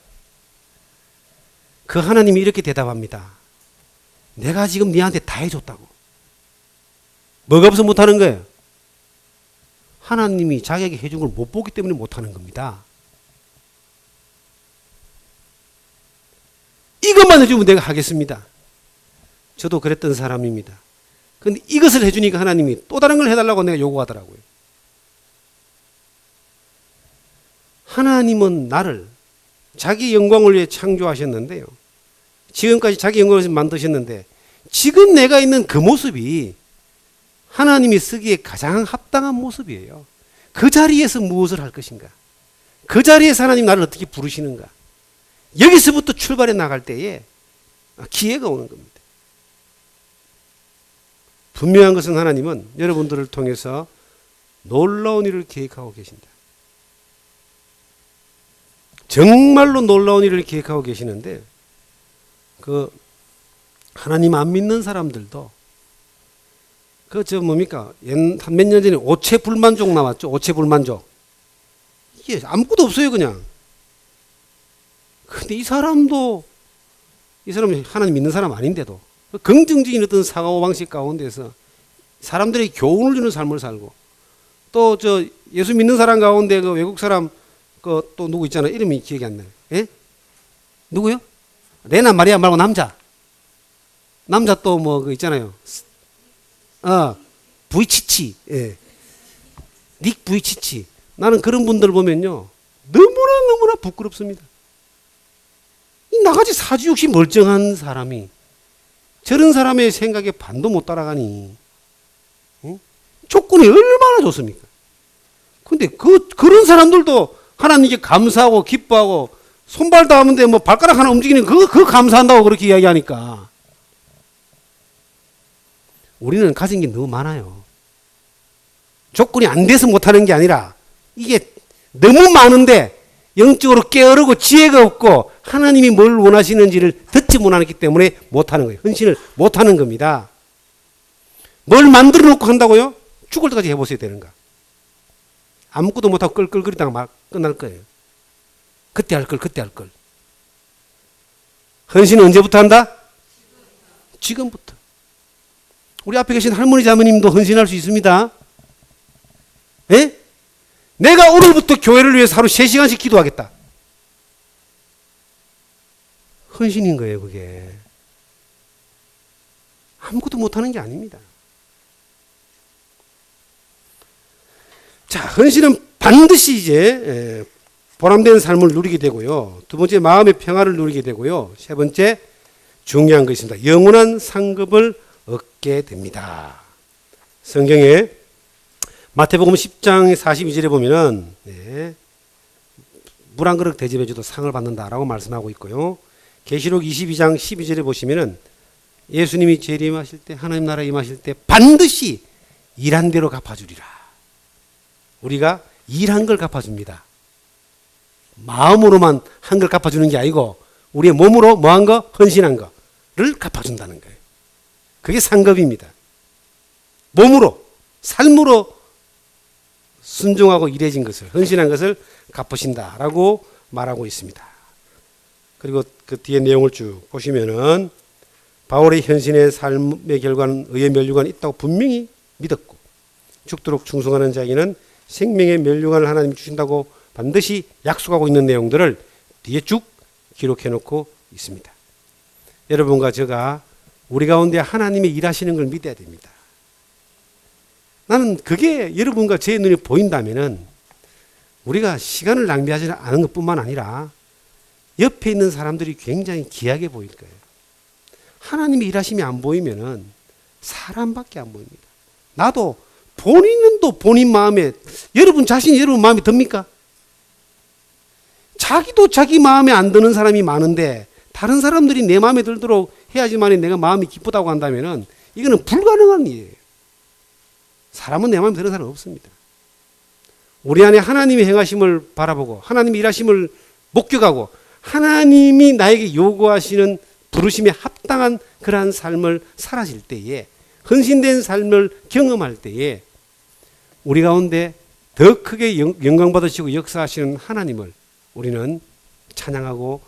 그 하나님이 이렇게 대답합니다. 내가 지금 네한테 다 해줬다고. 뭐가 없어 못하는 거예요? 하나님이 자기에게 해준 걸 못 보기 때문에 못하는 겁니다. 이것만 해주면 내가 하겠습니다. 저도 그랬던 사람입니다. 그런데 이것을 해주니까 하나님이 또 다른 걸 해달라고 내가 요구하더라고요. 하나님은 나를 자기 영광을 위해 창조하셨는데요, 지금까지 자기 영광을 위해 만드셨는데 지금 내가 있는 그 모습이 하나님이 쓰기에 가장 합당한 모습이에요. 그 자리에서 무엇을 할 것인가? 그 자리에서 하나님 나를 어떻게 부르시는가? 여기서부터 출발해 나갈 때에 기회가 오는 겁니다. 분명한 것은 하나님은 여러분들을 통해서 놀라운 일을 계획하고 계신다. 정말로 놀라운 일을 계획하고 계시는데, 그 하나님 안 믿는 사람들도 뭡니까? 한 몇 년 전에 오체불만족 나왔죠. 오체불만족. 이게 아무것도 없어요, 그냥. 근데 이 사람이 하나님 믿는 사람 아닌데도 긍정적인 어떤 사고방식 가운데서 사람들에게 교훈을 주는 삶을 살고, 또 예수 믿는 사람 가운데 그 외국 사람 또 누구 있잖아요. 이름이 기억이 안 나요. 예? 누구요? 레나 마리아 말고 남자 또 뭐 그 있잖아요. 부이치치. 예. 닉 부이치치. 나는 그런 분들 보면요, 너무나 부끄럽습니다. 이 나같이 사지육시 멀쩡한 사람이 저런 사람의 생각에 반도 못 따라가니, 조건이 얼마나 좋습니까? 근데 그런 사람들도 하나님께 감사하고 기뻐하고 손발 닿으면 뭐 발가락 하나 움직이는 그거 감사한다고 그렇게 이야기하니까 우리는 가진 게 너무 많아요. 조건이 안 돼서 못하는 게 아니라 이게 너무 많은데 영적으로 깨어르고 지혜가 없고 하나님이 뭘 원하시는지를 듣지 못하기 때문에 못하는 거예요. 헌신을 못하는 겁니다. 뭘 만들어 놓고 한다고요? 죽을 때까지 해보셔야 되는가? 아무것도 못하고 끌끌거리다가 막 끝날 거예요. 그때 할 걸. 헌신은 언제부터 한다? 지금부터. 우리 앞에 계신 할머니 자매님도 헌신할 수 있습니다. 예? 내가 오늘부터 교회를 위해서 하루 3시간씩 기도하겠다. 헌신인 거예요, 그게. 아무것도 못하는 게 아닙니다. 자, 헌신은 반드시 이제 보람된 삶을 누리게 되고요. 두 번째, 마음의 평화를 누리게 되고요. 세 번째, 중요한 것이 있습니다. 영원한 상급을 얻게 됩니다. 성경에 마태복음 10장 42절에 보면은 물 한 그릇 대접해줘도 상을 받는다라고 말씀하고 있고요. 계시록 22장 12절에 보시면은 예수님이 재림하실 때, 하나님 나라에 임하실 때 반드시 일한 대로 갚아주리라. 우리가 일한 걸 갚아줍니다. 마음으로만 한 걸 갚아주는 게 아니고 우리의 몸으로 뭐 한 거? 헌신한 거를 갚아준다는 거예요. 그게 상급입니다. 몸으로, 삶으로 순종하고 일해진 것을, 헌신한 것을 갚으신다라고 말하고 있습니다. 그리고 그 뒤에 내용을 쭉 보시면은 바울의 현신의 삶의 결과는 의의 면류관이 있다고 분명히 믿었고, 죽도록 충성하는 자에게는 생명의 면류관을 하나님이 주신다고 반드시 약속하고 있는 내용들을 뒤에 쭉 기록해 놓고 있습니다. 여러분과 제가 우리 가운데 하나님이 일하시는 걸 믿어야 됩니다. 나는 그게 여러분과 제 눈에 보인다면은 우리가 시간을 낭비하지 않은 것뿐만 아니라 옆에 있는 사람들이 굉장히 귀하게 보일 거예요. 하나님이 일하심이 안 보이면은 사람밖에 안 보입니다. 나도 본인은 또 본인 마음에, 여러분 자신이 여러분 마음에 듭니까? 자기도 자기 마음에 안 드는 사람이 많은데 다른 사람들이 내 마음에 들도록 해야지만 내가 마음이 기쁘다고 한다면은 이거는 불가능한 일이에요. 사람은 내 마음에 드는 사람 없습니다. 우리 안에 하나님의 행하심을 바라보고 하나님의 일하심을 목격하고 하나님이 나에게 요구하시는 부르심에 합당한 그러한 삶을 살아질 때에, 헌신된 삶을 경험할 때에 우리 가운데 더 크게 영광 받으시고 역사하시는 하나님을 우리는 찬양하고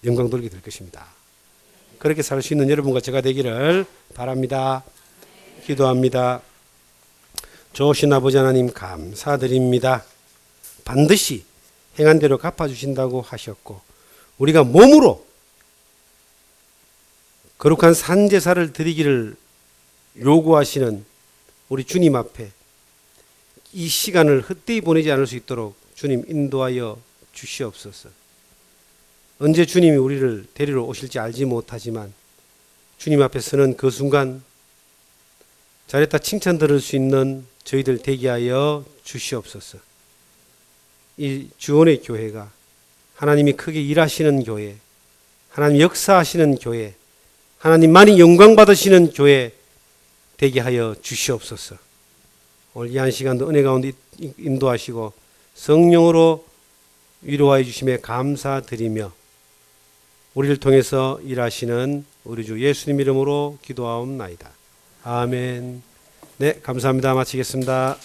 영광 돌리게 될 것입니다. 그렇게 살 수 있는 여러분과 제가 되기를 바랍니다. 기도합니다. 좋으신 아버지 하나님 감사드립니다. 반드시 행한 대로 갚아주신다고 하셨고 우리가 몸으로 거룩한 산제사를 드리기를 요구하시는 우리 주님 앞에 이 시간을 헛되이 보내지 않을 수 있도록 주님 인도하여 주시옵소서. 언제 주님이 우리를 데리러 오실지 알지 못하지만 주님 앞에 서는 그 순간 잘했다 칭찬 들을 수 있는 저희들 되게 하여 주시옵소서. 이 주원의 교회가 하나님이 크게 일하시는 교회, 하나님 역사하시는 교회, 하나님만이 영광 받으시는 교회 되게 하여 주시옵소서. 오늘 이 한 시간도 은혜 가운데 인도하시고 성령으로 위로하여 주심에 감사드리며 우리를 통해서 일하시는 우리 주 예수님 이름으로 기도하옵나이다. 아멘. 네, 감사합니다. 마치겠습니다.